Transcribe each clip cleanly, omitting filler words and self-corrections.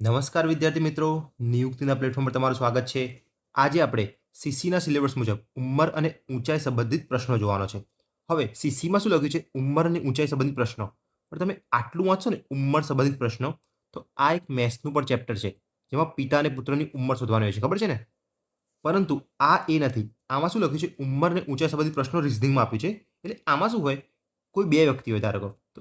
નમસ્કાર વિદ્યાર્થી મિત્રો, નિયુક્તિના પ્લેટફોર્મ પર તમારું સ્વાગત છે. આજે આપણે સીસીના સિલેબસ મુજબ ઉંમર અને ઊંચાઈ સંબંધિત પ્રશ્નો જોવાનો છે. હવે સીસીમાં શું લખ્યું છે? ઉંમર અને ઊંચાઈ સંબંધિત પ્રશ્નો. પણ તમે આટલું વાંચશો ને ઉંમર સંબંધિત પ્રશ્નો, તો આ એક મેથ્સનું પણ ચેપ્ટર છે જેમાં પિતા અને પુત્રની ઉંમર શોધવાની હોય છે, ખબર છે ને? પરંતુ આ એ નથી. આમાં શું લખ્યું છે? ઉંમર અને ઊંચાઈ સંબંધિત પ્રશ્નો રિઝનિંગમાં આપ્યું છે. એટલે આમાં શું હોય? કોઈ બે વ્યક્તિ હોય, ધારો કે તો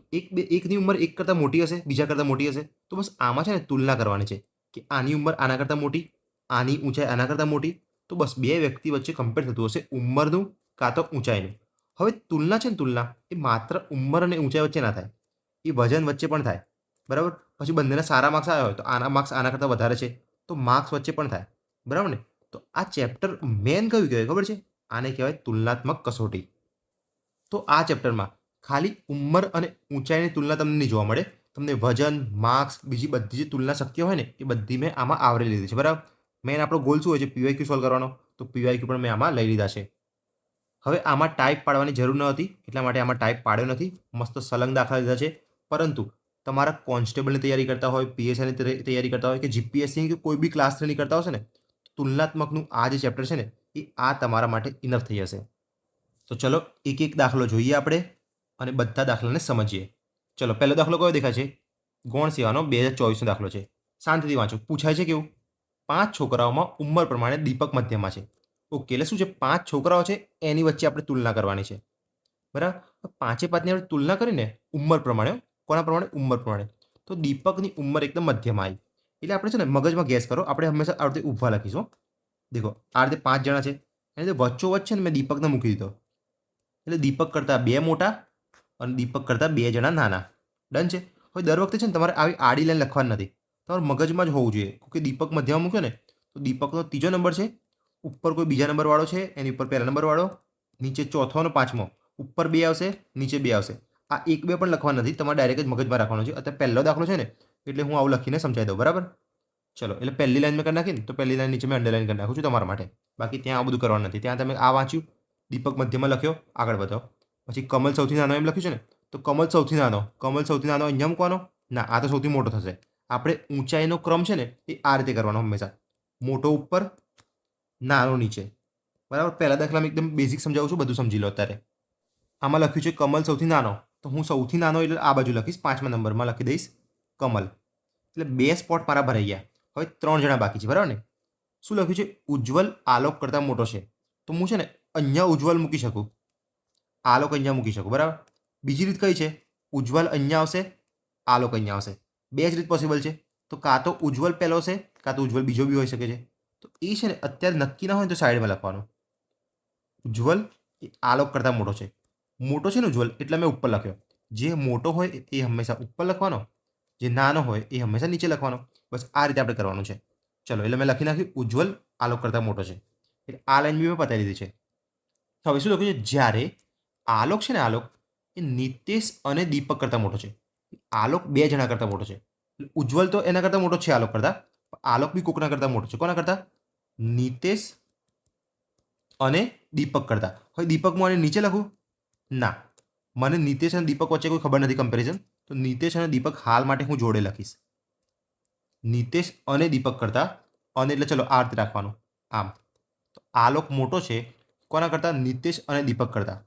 એકની ઉંમર એક કરતાં મોટી હશે, બીજા કરતાં મોટી હશે, તો બસ આમાં છે ને તુલના કરવાની છે કે આની ઉંમર આના કરતાં મોટી, આની ઊંચાઈ આના કરતાં મોટી. તો બસ બે વ્યક્તિ વચ્ચે કમ્પેર થતું હશે ઉંમરનું કાં તો ઊંચાઈનું. હવે તુલના છે ને, તુલના એ માત્ર ઉંમર અને ઊંચાઈ વચ્ચે ના થાય, એ વજન વચ્ચે પણ થાય. બરાબર? પછી બંનેના સારા માર્ક્સ આવ્યા હોય તો આના માર્ક્સ આના કરતાં વધારે છે તો માર્ક્સ વચ્ચે પણ થાય. બરાબર ને? તો આ ચેપ્ટર મેન કયું કહેવાય ખબર છે? આને કહેવાય તુલનાત્મક કસોટી. તો આ ચેપ્ટરમાં ખાલી ઉંમર અને ઊંચાઈની તુલના તમને નહીં જોવા મળે. તમને વજન, માર્ક્સ, બીજી બધી જે તુલના શક્ય હોય ને એ બધી મેં આમાં આવરી લીધી છે. બરાબર? મેન આપણો ગોલ શું હોય છે? પીવાયક્યુ સોલ્વ કરવાનો. તો પીવાયક્યુ પણ મેં આમાં લઈ લીધા છે. હવે આમાં ટાઈપ પાડવાની જરૂર ન હતી, એટલા માટે આમાં ટાઈપ પાડ્યો નથી. મસ્ત સલંગ દાખલા લીધા છે. પરંતુ તમારા કોન્સ્ટેબલની તૈયારી કરતા હોય, પીએસઆઈની તૈયારી કરતા હોય કે જીપીએસસી કે કોઈ બી ક્લાસ 3ની કરતા હશે ને, તુલનાત્મકનું આ જે ચેપ્ટર છે ને એ આ તમારા માટે ઇનફ થઈ જશે. તો ચલો એક એક દાખલો જોઈએ આપણે અને બધા દાખલાને સમજીએ. ચલો પહેલો દાખલો કયો દેખાય છે? ગૌણ સેવાનો 2024નો દાખલો છે. શાંતિથી વાંચો. પૂછાય છે કેવું? 5 છોકરાઓમાં ઉંમર પ્રમાણે દીપક મધ્યમાં છે. ઓકે, એટલે શું છે? 5 છોકરાઓ છે, એની વચ્ચે આપણે તુલના કરવાની છે. બરાબર? પાંચે પાંચની આપણે તુલના કરીને ઉંમર પ્રમાણે, કોના પ્રમાણે? ઉંમર પ્રમાણે. તો દીપકની ઉંમર એકદમ મધ્યમાં આવી. એટલે આપણે છે ને મગજમાં ગેસ કરો. આપણે હંમેશા આ રીતે ઊભા લખીશું. દેખો, આ રીતે 5 જણા છે, એની રીતે વચ્ચોવચ્ચ છે ને મેં દીપકને મૂકી દીધો. એટલે દીપક કરતાં 2 મોટા અને દીપક કરતાં 2 જણા નાના. ડન છે? હવે દર વખતે છે ને તમારે આવી આડી લાઈન લખવાની નથી, તમારે મગજમાં જ હોવું જોઈએ કે દીપક મધ્યમાં મૂક્યો ને તો દીપકનો ત્રીજો નંબર છે, ઉપર કોઈ બીજા નંબરવાળો છે, એની ઉપર પહેલા નંબરવાળો, નીચે ચોથો અને પાંચમો, ઉપર 2 આવશે, નીચે 2 આવશે. આ 1 2 પણ લખવાનું નથી, તમારે ડાયરેક્ટ જ મગજમાં રાખવાનું છે. અત્યારે પહેલો દાખલો છે ને એટલે હું આવું લખીને સમજાવી દઉં. બરાબર? ચલો, એટલે પહેલી લાઈન મેં કરી નાખી ને, તો પહેલી લાઈન નીચે મેં અંડરલાઈન કરી નાખું છું તમારા માટે. બાકી ત્યાં આ બધું કરવાનું નથી. ત્યાં તમે આ વાંચ્યું, દીપક મધ્યમાં લખ્યો, આગળ વધો. પછી કમલ સૌથી નાનો એમ લખ્યું છે ને, તો કમલ સૌથી નાનો અહીંયા મૂકવાનો? ના, આ તો સૌથી મોટો થશે. આપણે ઊંચાઈનો ક્રમ છે ને એ આ રીતે કરવાનો હંમેશા. મોટો ઉપર, નાનો નીચે. બરાબર? પહેલા દાખલામાં એકદમ બેઝિક સમજાવું છું, બધું સમજી લો અત્યારે. આમાં લખ્યું છે કમલ સૌથી નાનો, તો હું સૌથી નાનો એટલે આ બાજુ લખીશ, 5મા નંબરમાં લખી દઈશ કમલ. એટલે 2 સ્પોટ મારા ભરાઈ ગયા. હવે 3 જણા બાકી છે. બરાબર ને? શું લખ્યું છે? ઉજ્જવલ આલોક કરતાં મોટો છે. તો હું છે ને અહીંયા ઉજ્જવલ મૂકી શકું, આલોક અહીંયા મૂકી શકું. બરાબર? બીજી રીત કઈ છે? ઉજ્જવલ અહીંયા આવશે, આલોક અહીંયા આવશે. 2 જ રીત પોસિબલ છે. તો કાં તો ઉજ્જવલ પહેલો છે, કાં તો ઉજ્જવલ બીજો બી હોઈ શકે છે. તો એ છે ને અત્યારે નક્કી ના હોય તો સાઈડમાં લખવાનું. ઉજ્જવલ એ આલોક કરતાં મોટો છે. મોટો છે ને ઉજ્જવલ, એટલે મેં ઉપર લખ્યો. જે મોટો હોય એ હંમેશા ઉપર લખવાનો, જે નાનો હોય એ હંમેશા નીચે લખવાનો. બસ આ રીતે આપણે કરવાનું છે. ચલો, એટલે મેં લખી નાખ્યું ઉજ્જવલ આલોક કરતાં મોટો છે. એટલે આ લાઈન બી મેં પતાવી દીધી છે. હવે શું લખ્યું છે? જ્યારે આલોક છે ને, આલોક એ નિતેશ અને દીપક કરતાં મોટો છે. આલોક 2 જણા કરતાં મોટો છે. એટલે ઉજ્જવલ તો એના કરતાં મોટો છે આલોક કરતાં, આલોક બી કોકના કરતાં મોટો છે. કોના કરતાં? નિતેશ અને દીપક કરતાં. હવે દીપકમાં આને નીચે લખું? ના, મને નિતેશ અને દીપક વચ્ચે કોઈ ખબર નથી કમ્પેરિઝન, તો નિતેશ અને દીપક હાલ માટે હું જોડે લખીશ. નિતેશ અને દીપક કરતાં, અને એટલે ચલો આ રીતે રાખવાનું આમ. તો આલોક મોટો છે કોના કરતાં? નિતેશ અને દીપક કરતાં.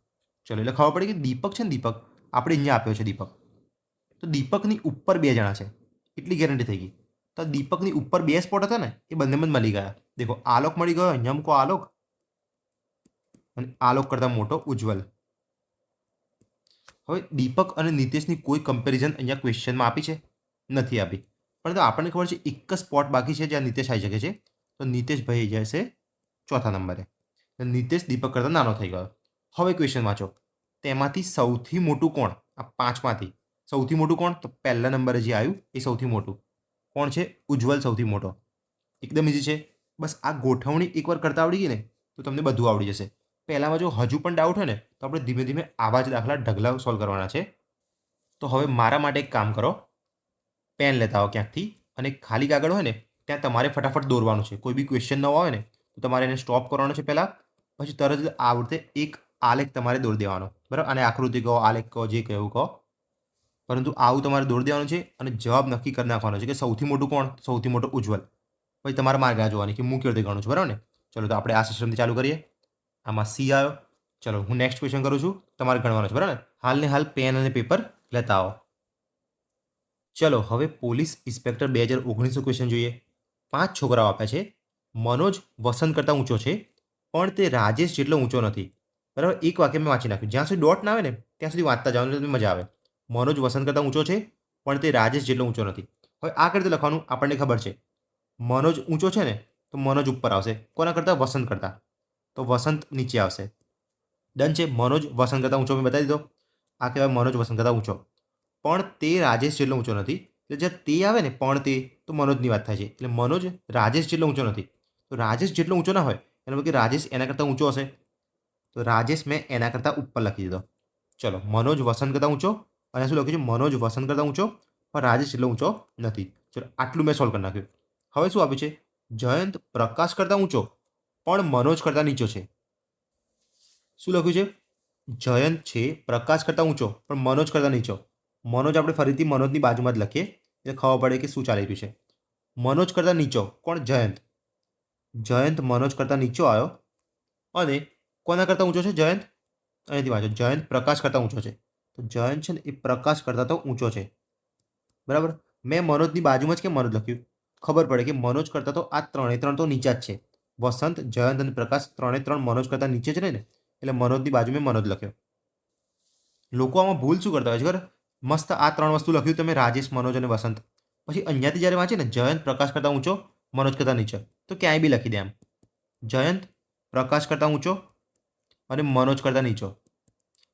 ચલો, એટલે ખબર પડી કે દીપક છે ને, દીપક આપણે અહીંયા આપ્યો છે દીપક, તો દીપકની ઉપર 2 જણા છે એટલી ગેરંટી થઈ ગઈ. તો દીપકની ઉપર 2 સ્પોટ હતા ને એ બંનેમાં જ મળી ગયા. દેખો, આલોક મળી ગયો, અહીંયા મૂકો આલોક, અને આલોક કરતાં મોટો ઉજ્જવલ. હવે દીપક અને નિતેશની કોઈ કમ્પેરિઝન અહીંયા ક્વેશ્ચનમાં આપી છે? નથી આપી. પરંતુ આપણને ખબર છે એક જ સ્પોટ બાકી છે જ્યાં નિતેશ આવી શકે છે, તો નિતેશ ભાઈ જશે ચોથા નંબરે. નિતેશ દીપક કરતાં નાનો થઈ ગયો. હવે ક્વેશ્ચન વાંચો. તેમાંથી સૌથી મોટું કોણ? આ 5માંથી સૌથી મોટું કોણ? તો પહેલા નંબરે જે આવ્યું એ સૌથી મોટું કોણ છે? ઉજ્જવલ સૌથી મોટો. એકદમ ઇઝી છે. બસ આ ગોઠવણી એકવાર કરતા આવડી ગઈ ને તો તમને બધું આવડી જશે. પહેલામાં જો હજુ પણ ડાઉટ હોય ને તો આપણે ધીમે ધીમે આવા જ દાખલા ઢગલા સોલ્વ કરવાના છે. તો હવે મારા માટે એક કામ કરો, પેન લેતા આવો ક્યાંકથી, અને ખાલી કાગળ હોય ને ત્યાં તમારે ફટાફટ દોરવાનું છે. કોઈ બી ક્વેશ્ચન નવો આવે ને તો તમારે એને સ્ટોપ કરવાનો છે પહેલાં, પછી તરત જ આ રીતે એક આલેખ તમારે દોરી દેવાનો. બરાબર? અને આકૃતિ કહો, આલેખ કહો, જે કહેવું કહો. પરંતુ આવું તમારે દોડી દેવાનું છે અને જવાબ નક્કી કરી નાખવાનો છે કે સૌથી મોટું કોણ? સૌથી મોટો ઉજ્જવલ. પછી તમારે માર્ક રાહ જોવાની કે હું કેવી રીતે ગણું છું, બરાબર ને? ચલો તો આપણે આ સિસ્ટમથી ચાલુ કરીએ. આમાં સી આવ્યો. ચલો હું નેક્સ્ટ ક્વેશ્ચન કરું છું, તમારે ગણવાનો છે, બરાબર ને? હાલ ને હાલ પેન અને પેપર લેતા આવો. ચલો હવે પોલીસ ઇન્સ્પેક્ટર 2019 ક્વેશ્ચન જોઈએ. 5 છોકરાઓ આપ્યા છે. મનોજ વસંત કરતાં ઊંચો છે પણ તે રાજેશ જેટલો ઊંચો નથી. બરાબર, એક વાક્ય મેં વાંચી નાખ્યું. જ્યાં સુધી ડોટ ના આવે ને ત્યાં સુધી વાંચતા જવાનું એટલે મજા આવે. મનોજ વસંત કરતાં ઊંચો છે પણ તે રાજેશ જેટલો ઊંચો નથી. હવે આ રીતે લખવાનું આપણને ખબર છે. મનોજ ઊંચો છે ને તો મનોજ ઉપર આવશે. કોના કરતાં? વસંત કરતાં. તો વસંત નીચે આવશે. ડન છે. મનોજ વસંત કરતાં ઊંચો મેં બતાવી દીધો. આ કહેવાય મનોજ વસંત કરતાં ઊંચો. પણ તે રાજેશ જેટલો ઊંચો નથી. એટલે જ્યારે તે આવે ને પણ તે તો મનોજની વાત થાય છે. એટલે મનોજ રાજેશ જેટલો ઊંચો નથી. તો રાજેશ જેટલો ઊંચો ના હોય એનો કે રાજેશ એના કરતાં ઊંચો હશે. તો રાજેશ મેં એના કરતાં ઉપર લખી દીધો. ચલો મનોજ વસંત કરતાં ઊંચો અને શું લખ્યું છે? મનોજ વસંત કરતાં ઊંચો પણ રાજેશ એટલો ઊંચો નથી. ચલો આટલું મેં સોલ્વ કરી નાખ્યું. હવે શું આપ્યું છે? જયંત પ્રકાશ કરતાં ઊંચો પણ મનોજ કરતાં નીચો છે. શું લખ્યું છે? જયંત છે પ્રકાશ કરતાં ઊંચો પણ મનોજ કરતાં નીચો. મનોજ આપણે ફરીથી મનોજની બાજુમાં જ લખીએ એટલે ખબર પડે કે શું ચાલી રહ્યું છે. મનોજ કરતાં નીચો કોણ? જયંત. જયંત મનોજ કરતાં નીચો આવ્યો અને કોના કરતાં ઊંચો છે? જયંત. અહીંથી વાંચો. જયંત પ્રકાશ કરતાં ઊંચો છે. તો જયંત છે ને એ પ્રકાશ કરતાં તો ઊંચો છે. બરાબર. મેં મનોજની બાજુમાં જ કેમ મનોજ લખ્યું? ખબર પડે કે મનોજ કરતાં તો આ ત્રણ તો નીચા જ છે. વસંત, જયંત અને પ્રકાશ ત્રણ મનોજ કરતાં નીચે જ રહે ને એટલે મનોજની બાજુ મેં મનોજ લખ્યો. લોકો આમાં ભૂલ શું કરતા હોય છે ખબર? મસ્ત આ 3 વસ્તુ લખ્યું તમે રાજેશ, મનોજ અને વસંત. પછી અહીંયાથી જ્યારે વાંચે ને જયંત પ્રકાશ કરતાં ઊંચો, મનોજ કરતાં નીચે તો ક્યાંય બી લખી દે એમ. જયંત પ્રકાશ કરતાં ઊંચો અને મનોજ કરતાં નીચો.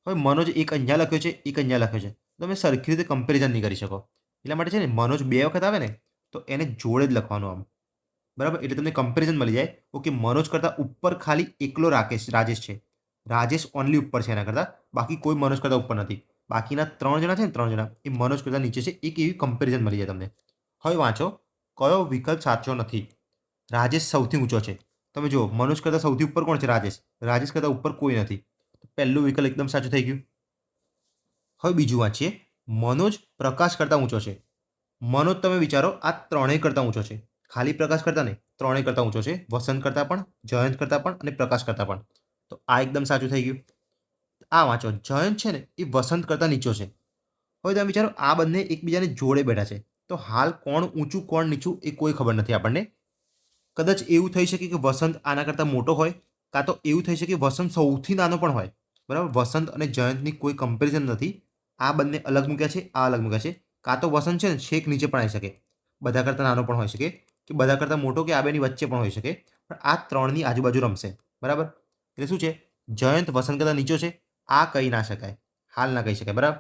હવે મનોજ એક અહીંયા લખ્યો છે, એક અહીંયા લખ્યો છે. તમે સરખી રીતે કમ્પેરિઝન નહીં કરી શકો. એટલા માટે છે ને મનોજ 2 વખત આવે ને તો એને જોડે જ લખવાનું આમ. બરાબર, એટલે તમને કમ્પેરિઝન મળી જાય. ઓકે, મનોજ કરતાં ઉપર ખાલી એકલો રાજેશ છે. રાજેશ ઓનલી ઉપર છે એના કરતાં, બાકી કોઈ મનોજ કરતાં ઉપર નથી. બાકીના 3 જણા છે ને 3 જણા એ મનોજ કરતાં નીચે છે. એક એવી કમ્પેરિઝન મળી જાય તમને. હવે વાંચો, કયો વિકલ્પ સાચો નથી? રાજેશ સૌથી ઊંચો છે. તમે જુઓ મનોજ કરતાં સૌથી ઉપર કોણ છે? રાજેશ. રાજેશ કરતાં ઉપર કોઈ નથી. પહેલું વિકલ્પ એકદમ સાચું થઈ ગયું. હવે બીજું વાંચીએ. મનોજ પ્રકાશ કરતાં ઊંચો છે. મનોજ તમે વિચારો આ ત્રણેય કરતાં ઊંચો છે. ખાલી પ્રકાશ કરતાં નહીં, ત્રણેય કરતાં ઊંચો છે. વસંત કરતાં પણ, જયંત કરતાં પણ અને પ્રકાશ કરતાં પણ. તો આ એકદમ સાચું થઈ ગયું. આ વાંચો, જયંત છે ને એ વસંત કરતાં નીચો છે. હવે તમે વિચારો આ બંને એકબીજાને જોડે બેઠા છે. તો હાલ કોણ ઊંચું કોણ નીચું એ કોઈ ખબર નથી આપણને. કદાચ એવું થઈ શકે કે વસંત આના કરતાં મોટો હોય, કાં તો એવું થઈ શકે કે વસંત સૌથી નાનો પણ હોય. બરાબર, વસંત અને જયંતની કોઈ કમ્પેરિઝન નથી. આ બંને અલગ મૂક્યા છે, આ અલગ મૂક્યા છે. કાં તો વસંત છે ને છેક નીચે પણ આવી શકે, બધા કરતાં નાનો પણ હોઈ શકે, કે બધા કરતાં મોટો કે આ બેની વચ્ચે પણ હોઈ શકે. પણ આ ત્રણની આજુબાજુ રમશે. બરાબર, એટલે શું છે? જયંત વસંત કરતાં નીચો છે. આ કહી ના શકાય, હાલ ના કહી શકાય. બરાબર,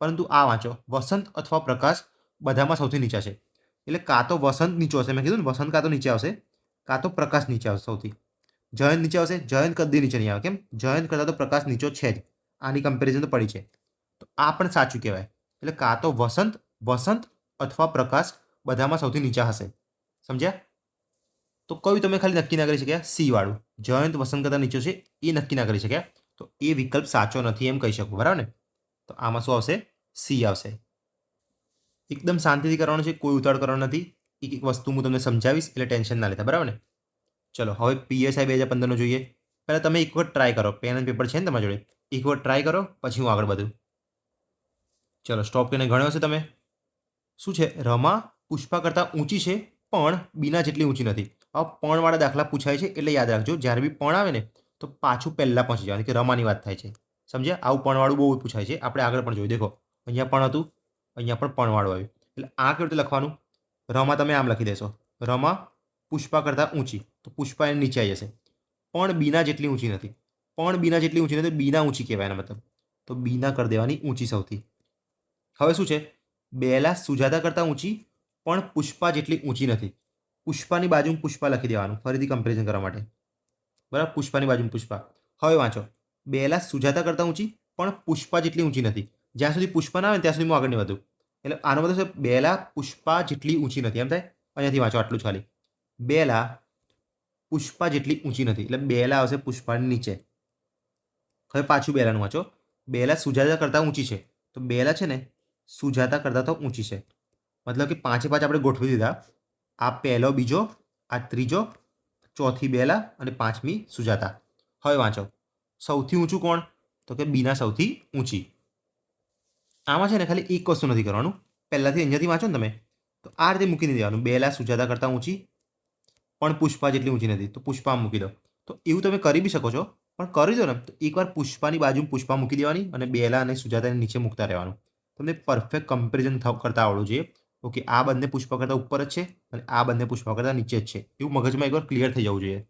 પરંતુ આ વાંચો, વસંત અથવા પ્રકાશ બધામાં સૌથી નીચા છે. એટલે કાં તો વસંત નીચો હશે, મેં કીધું ને વસંત કાં તો નીચે આવશે, કાં તો પ્રકાશ નીચે આવશે સૌથી. જયંત નીચે આવશે. જયંત કદી નીચે નહીં આવે. કેમ? જયંત કરતાં તો પ્રકાશ નીચો છે જ. આની કમ્પેરિઝન તો પડી છે. તો આ પણ સાચું કહેવાય. એટલે કાં તો વસંત અથવા પ્રકાશ બધામાં સૌથી નીચા હશે. સમજ્યા? તો કયું તમે ખાલી નક્કી ના કરી શક્યા? સી વાળું, જયંત વસંત કરતાં નીચો છે એ નક્કી ના કરી શક્યા. તો એ વિકલ્પ સાચો નથી એમ કહી શકું. બરાબર ને? તો આમાં શું આવશે? સી આવશે. એકદમ શાંતિથી કરવાનું છે, કોઈ ઉતાવળ કરવાનો નથી. એક એક વસ્તુ હું તમને સમજાવીશ એટલે ટેન્શન ના લેતા. બરાબર ને? ચલો હવે PSI 2015 જોઈએ. પહેલાં તમે એક વખત ટ્રાય કરો. પેન અને પેપર છે ને તમારી જોડે? એક વખત ટ્રાય કરો પછી હું આગળ વધું. ચલો સ્ટોપ કરીને ગણ્યો હશે તમે. શું છે? રમા પુષ્પા કરતાં ઊંચી છે પણ બીના જેટલી ઊંચી નથી. આ પણવાળા દાખલા પૂછાય છે એટલે યાદ રાખજો. જ્યારે બી પણ આવે ને તો પાછું પહેલાં પહોંચી જવાનું કે રમાની વાત થાય છે. સમજ્યા? આવું પણવાળું બહુ પૂછાય છે. આપણે આગળ પણ જોયું. દેખો અહીંયા પણ હતું, અહીંયા પણ પણવાળું આવ્યું. એટલે આ કેવી રીતે લખવાનું? રમા તમે આમ લખી દેશો. રમા પુષ્પા કરતાં ઊંચી તો પુષ્પા એની નીચે આવી જશે. પણ બીના જેટલી ઊંચી નથી. પણ બીના જેટલી ઊંચી નથી, બીના ઊંચી કહેવાય એના મતલબ. તો બીના કરી દેવાની ઊંચી સૌથી. હવે શું છે? બેલા સુજાતા કરતાં ઊંચી પણ પુષ્પા જેટલી ઊંચી નથી. પુષ્પાની બાજુમાં પુષ્પા લખી દેવાનું ફરીથી કમ્પેરિઝન કરવા માટે. બરાબર, પુષ્પાની બાજુમાં પુષ્પા. હવે વાંચો, બેલા સુજાતા કરતાં ઊંચી પણ પુષ્પા જેટલી ઊંચી નથી. જ્યાં સુધી પુષ્પા ના આવે ત્યાં સુધી હું આગળ નહીં વધું. એટલે આનો મતલબ છે બેલા પુષ્પા જેટલી ઊંચી નથી. એમ થાય? અહીંયાથી વાંચો આટલું જ ખાલી. બેલા પુષ્પા જેટલી ઊંચી નથી. એટલે બેલા આવશે પુષ્પાની નીચે. હવે પાછું બેલાનું વાંચો. બેલા સુજાતા કરતાં ઊંચી છે. તો બેલા છે ને સુજાતા કરતાં તો ઊંચી છે. મતલબ કે પાંચે પાંચ આપણે ગોઠવી દીધા. આ પહેલો, બીજો, આ ત્રીજો, ચોથી બેલા અને પાંચમી સુજાતા. હવે વાંચો, સૌથી ઊંચું કોણ? તો કે બીના સૌથી ઊંચી. આમાં છે ને ખાલી એક વસ્તુ નથી કરવાનું. પહેલાંથી અહીંયાથી વાંચો ને તમે તો આ રીતે મૂકી નહીં દેવાનું. બેલા સુજાતા કરતાં ઊંચી પણ પુષ્પા જેટલી ઊંચી નથી, તો પુષ્પા મૂકી દો. તો એવું તમે કરી બી શકો છો, પણ કરી દો ને તો એકવાર પુષ્પાની બાજુમાં પુષ્પા મૂકી દેવાની અને બેલા અને સુજાતાને નીચે મૂકતા રહેવાનું. તમને પરફેક્ટ કમ્પેરિઝન કરતા આવડવું જોઈએ. ઓકે, આ બંને પુષ્પા કરતાં ઉપર જ છે અને આ બંને પુષ્પા કરતાં નીચે જ છે, એવું મગજમાં એકવાર ક્લિયર થઈ જવું જોઈએ.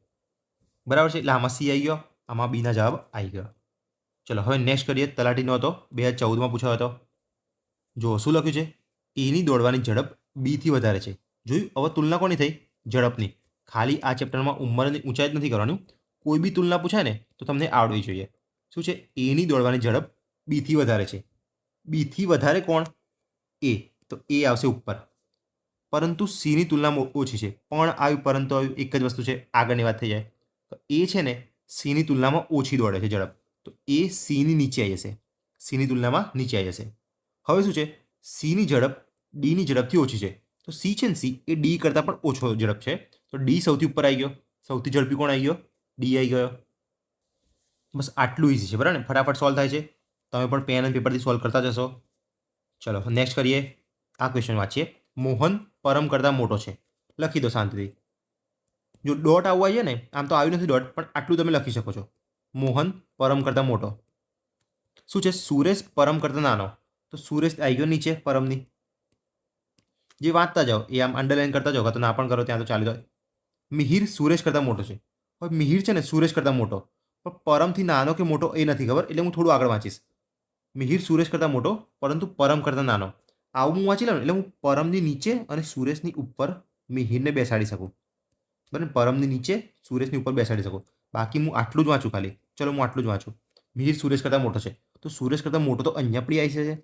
બરાબર છે? એટલે આમાં સી આવી ગયો, આમાં બીના જવાબ આવી ગયો. ચલો હવે નેક્સ્ટ કરીએ. તલાટીનો હતો, 2014માં પૂછાયો હતો. જો શું લખ્યું છે? એની દોડવાની ઝડપ બીથી વધારે છે. જોયું? હવે તુલના કોની થઈ? ઝડપની. ખાલી આ ચેપ્ટરમાં ઉંમરની ઊંચાઈ જ નથી કરવાનું. કોઈ બી તુલના પૂછાય ને તો તમને આવડવી જોઈએ. શું છે? એની દોડવાની ઝડપ બીથી વધારે છે. બીથી વધારે કોણ? એ. તો એ આવશે ઉપર. પરંતુ સીની તુલનામાં ઓછી છે. પણ આવ્યું, પરંતુ આવ્યું, એક જ વસ્તુ છે. આગળની વાત થઈ જાય તો એ છે ને સીની તુલનામાં ઓછી દોડે છે ઝડપ, તો એ સીની નીચે આવી જશે. સીની તુલનામાં નીચે આવી જશે. હવે શું છે? સીની ઝડપ ડીની ઝડપથી ઓછી છે. તો સી છે ને, સી એ ડી કરતાં પણ ઓછો ઝડપ છે. તો ડી સૌથી ઉપર આવી ગયો. સૌથી ઝડપી કોણ આવી ગયો? ડી આવી ગયો. બસ આટલું ઇઝી છે, બરાબર ને? ફટાફટ સોલ્વ થાય છે. તમે પણ પેન અને પેપરથી સોલ્વ કરતા જશો. ચલો નેક્સ્ટ કરીએ. આ ક્વેશ્ચન વાંચીએ. મોહન પરમ કરતાં મોટો છે. લખી દો શાંતિથી. જો ડોટ આવવા છે ને, આમ તો આવ્યું નથી ડોટ, પણ આટલું તમે લખી શકો છો. મોહન પરમ કરતાં મોટો. શું છે? સુરેશ પરમ કરતાં નાનો. તો સુરેશ આવી ગયો નીચે પરમની. જે વાંચતા જાઓ એ આમ અંડરલાઈન કરતા જાઓ, તો ના પણ કરો ત્યાં તો ચાલી જાય. મિહિર સુરેશ કરતાં મોટો છે. હવે મિહિર છે ને સુરેશ કરતાં મોટો, પણ પરમથી નાનો કે મોટો એ નથી ખબર, એટલે હું થોડું આગળ વાંચીશ. મિહિર સુરેશ કરતાં મોટો પરંતુ પરમ કરતાં નાનો. આવું હું વાંચી લઉં એટલે હું પરમની નીચે અને સુરેશની ઉપર મિહિરને બેસાડી શકું. બરાબર? પરમની નીચે સુરેશની ઉપર બેસાડી શકું. બાકી હું આટલું જ વાંચું ખાલી. ચલો હું આટલું જ વાંચું. મિહિર સુરેશ કરતાં મોટો છે, તો સુરેશ કરતાં મોટો તો અહીંયા પણ આવી શકે.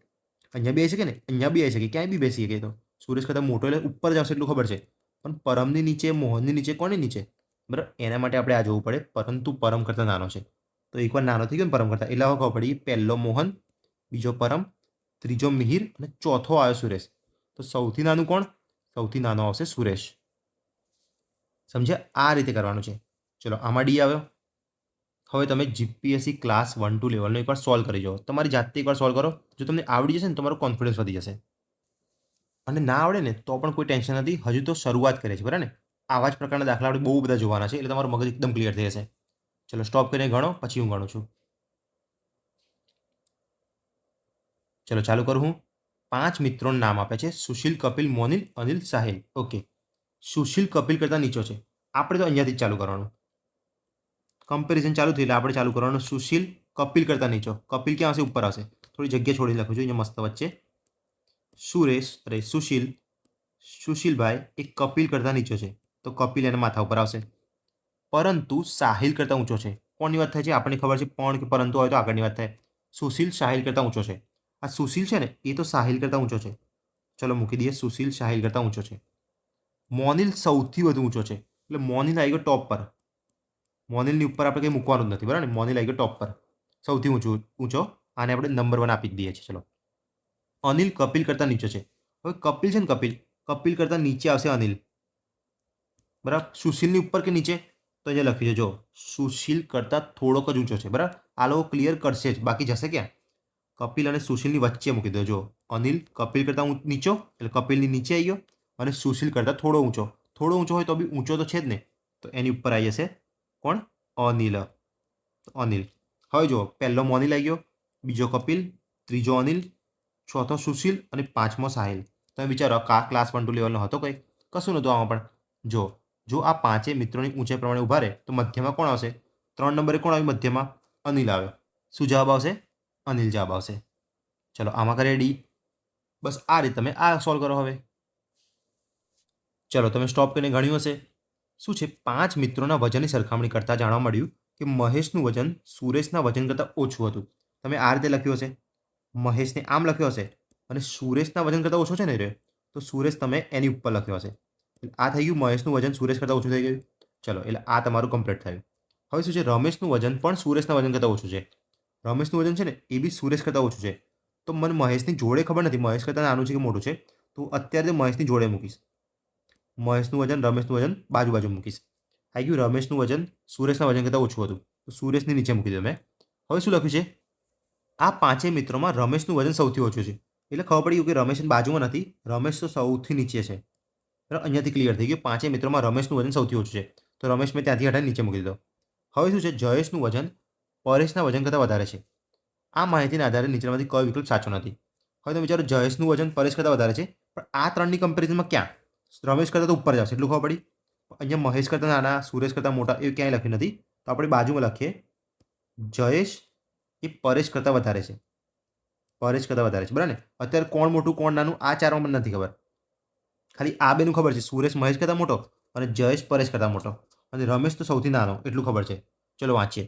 અહીંયા બી આવી શકે ને, અહીંયા બી આવી શકે, ક્યાંય બી બેસી શકે. તો સુરેશ કરતાં મોટો એટલે ઉપર જ આવશે એટલું ખબર છે. પણ પરમની નીચે, મોહનની નીચે, કોની નીચે? બરાબર? એના માટે આપણે આ જોવું પડે. પરંતુ પરમ કરતાં નાનો છે, તો એકવાર નાનો થઈ ગયો ને પરમ કરતાં, એટલે હવે ખબર પડી. પહેલો મોહન, બીજો પરમ, ત્રીજો મિહિર અને ચોથો આવ્યો સુરેશ. તો સૌથી નાનું કોણ? સૌથી નાનો આવશે સુરેશ. સમજ્યા? આ રીતે કરવાનું છે. ચલો આમાં ડી આવ્યો. હવે તમે જીપીએસસી ક્લાસ 1-2 લેવલનો એકવાર સોલ્વ કરી જાઓ. તમારી જાતે એકવાર સોલ્વ કરો. જો તમને આવડી જશે ને, તમારો કોન્ફિડન્સ વધી જશે. અને ના આવડે ને તો પણ કોઈ ટેન્શન નથી. હજુ તો શરૂઆત કરે છે, બરાબર ને? આવા જ પ્રકારના દાખલા આપણે બહુ બધા જોવાના છે, એટલે તમારું મગજ એકદમ ક્લિયર થઈ જશે. ચલો સ્ટોપ કરીને ગણો, પછી હું ગણું છું. ચલો ચાલુ કરું હું. 5 મિત્રોનું નામ આપે છે: સુશીલ, કપિલ, મોનિલ, અનિલ, સાહિલ. ઓકે, સુશીલ કપિલ કરતાં નીચો છે. આપણે તો અહીંયાથી જ ચાલુ કરવાનું. કમ્પેરિઝન ચાલુ થયું એટલે આપણે ચાલુ કરવાનું. સુશીલ કપિલ કરતાં નીચો. કપિલ ક્યાં આવશે? ઉપર આવશે. થોડી જગ્યા છોડીને લખું છું અહીંયા મસ્ત વચ્ચે. સુરેશ અરે સુશીલ, સુશીલભાઈ એ કપિલ કરતાં નીચો છે, તો કપિલ એના માથા ઉપર આવશે. પરંતુ સાહિલ કરતાં ઊંચો છે. કોની વાત થાય છે? આપણને ખબર છે, પણ કે પરંતુ હોય તો આગળની વાત થાય. સુશીલ સાહિલ કરતાં ઊંચો છે. આ સુશીલ છે ને, એ તો સાહિલ કરતાં ઊંચો છે. ચલો મૂકી દઈએ, સુશીલ સાહિલ કરતાં ઊંચો છે. મોનિલ સૌથી વધુ ઊંચો છે, એટલે મોનિલ આવી ગયો ટોપ પર. મોનિલની ઉપર આપણે કંઈ મૂકવાનું જ નથી, બરાબર ને? મોનિલ આવી ગયો ટોપ પર, સૌથી ઊંચો. આને આપણે નંબર 1 આપી જ દઈએ છીએ. ચલો અનિલ કપિલ કરતાં નીચે છે. હવે કપિલ છે ને, કપિલ કરતાં નીચે આવશે અનિલ. બરાબર? સુશીલની ઉપર કે નીચે? તો અહીંયા લખી દેજો, સુશીલ કરતાં થોડોક જ ઊંચો છે. બરાબર? આ લોકો ક્લિયર કરશે જ, બાકી જશે ક્યાં? કપિલ અને સુશીલની વચ્ચે મૂકી દેજો. અનિલ કપિલ કરતાં નીચો એટલે કપિલની નીચે આવી ગયો, અને સુશીલ કરતાં થોડો ઊંચો. થોડો ઊંચો હોય તો બી ઊંચો તો છે જ ને, તો એની ઉપર આવી જશે કોણ? અનિલ. અનિલ. હવે જુઓ, પહેલો મોનિલ આવી ગયો, બીજો કપિલ, ત્રીજો અનિલ, ચોથો સુશીલ અને પાંચમો સાહિલ. તમે વિચારો, ક્લાસ 1-2 લેવલનો હતો કંઈ? કશું નહોતું આમાં. પણ જો આ પાંચે મિત્રોની ઊંચાઈ પ્રમાણે ઊભા રહે તો મધ્યમાં કોણ આવશે? 3 નંબરે કોણ આવ્યું મધ્યમાં? અનિલ આવે. શું જવાબ આવશે? અનિલ જવાબ આવશે. ચલો આમાં કરીએ ડી. બસ આ રીતે તમે આ સોલ્વ કરો. હવે ચલો તમે સ્ટોપ કરીને ગણ્યું હશે. શું છે? 5 મિત્રોના વજનની સરખામણી કરતાં જાણવા મળ્યું કે મહેશનું વજન સુરેશના વજન કરતાં ઓછું હતું. તમે આ રીતે લખ્યું હશે, મહેશને આમ લખ્યો હશે અને સુરેશના વજન કરતાં ઓછો છે ને રે, તો સુરેશ તમે એની ઉપર લખ્યો હશે. આ થઈ ગયું, મહેશનું વજન સુરેશ કરતાં ઓછું થઈ ગયું. ચલો એટલે આ તમારું કમ્પ્લીટ થયું. હવે શું છે? રમેશનું વજન પણ સુરેશના વજન કરતાં ઓછું છે. રમેશનું વજન છે ને, એ બી સુરેશ કરતાં ઓછું છે. તો મને મહેશની જોડે ખબર નથી મહેશ કરતાં નાનું છે કે મોટું છે, તો અત્યારે મહેશની જોડે મૂકીશ. મહેશનું વજન રમેશનું વજન બાજુ મૂકીશ. આવી ગયું. રમેશનું વજન સુરેશના વજન કરતાં ઓછું હતું, તો સુરેશની નીચે મૂકી દો મેં. હવે શું લખ્યું છે? આ પાંચેય મિત્રોમાં રમેશનું વજન સૌથી ઓછું છે. એટલે ખબર પડી ગયું કે રમેશ બાજુમાં નથી, રમેશ તો સૌથી નીચે છે. બરાબર, અહીંયાથી ક્લિયર થઈ ગયું. પાંચેય મિત્રોમાં રમેશનું વજન સૌથી ઓછું છે, તો રમેશ મેં ત્યાંથી હટાવી નીચે મૂકી દીધો. હવે શું છે? જયેશનું વજન પરેશના વજન કરતાં વધારે છે. આ માહિતીના આધારે નીચેનામાંથી કયો વિકલ્પ સાચો નથી? હવે તમે વિચારો, જયેશનું વજન પરેશ કરતાં વધારે છે, પણ આ ત્રણની કમ્પેરિઝનમાં ક્યાં? રમેશ કરતાં તો ઉપર જ આવશે એટલું ખબર પડી. અહીંયા મહેશ કરતાં નાના, સુરેશ કરતાં મોટા એવું ક્યાંય લખ્યું નથી, તો આપણે બાજુમાં લખીએ જયેશ એ પરેશ કરતાં વધારે છે. પરેશ કરતાં વધારે છે, બરાબર ને? અત્યારે કોણ મોટું કોણ નાનું આ ચારમાં મને નથી ખબર, ખાલી આ બેનું ખબર છે. સુરેશ મહેશ કરતાં મોટો અને જયેશ પરેશ કરતાં મોટો, અને રમેશ તો સૌથી નાનો એટલું ખબર છે. ચલો વાંચીએ.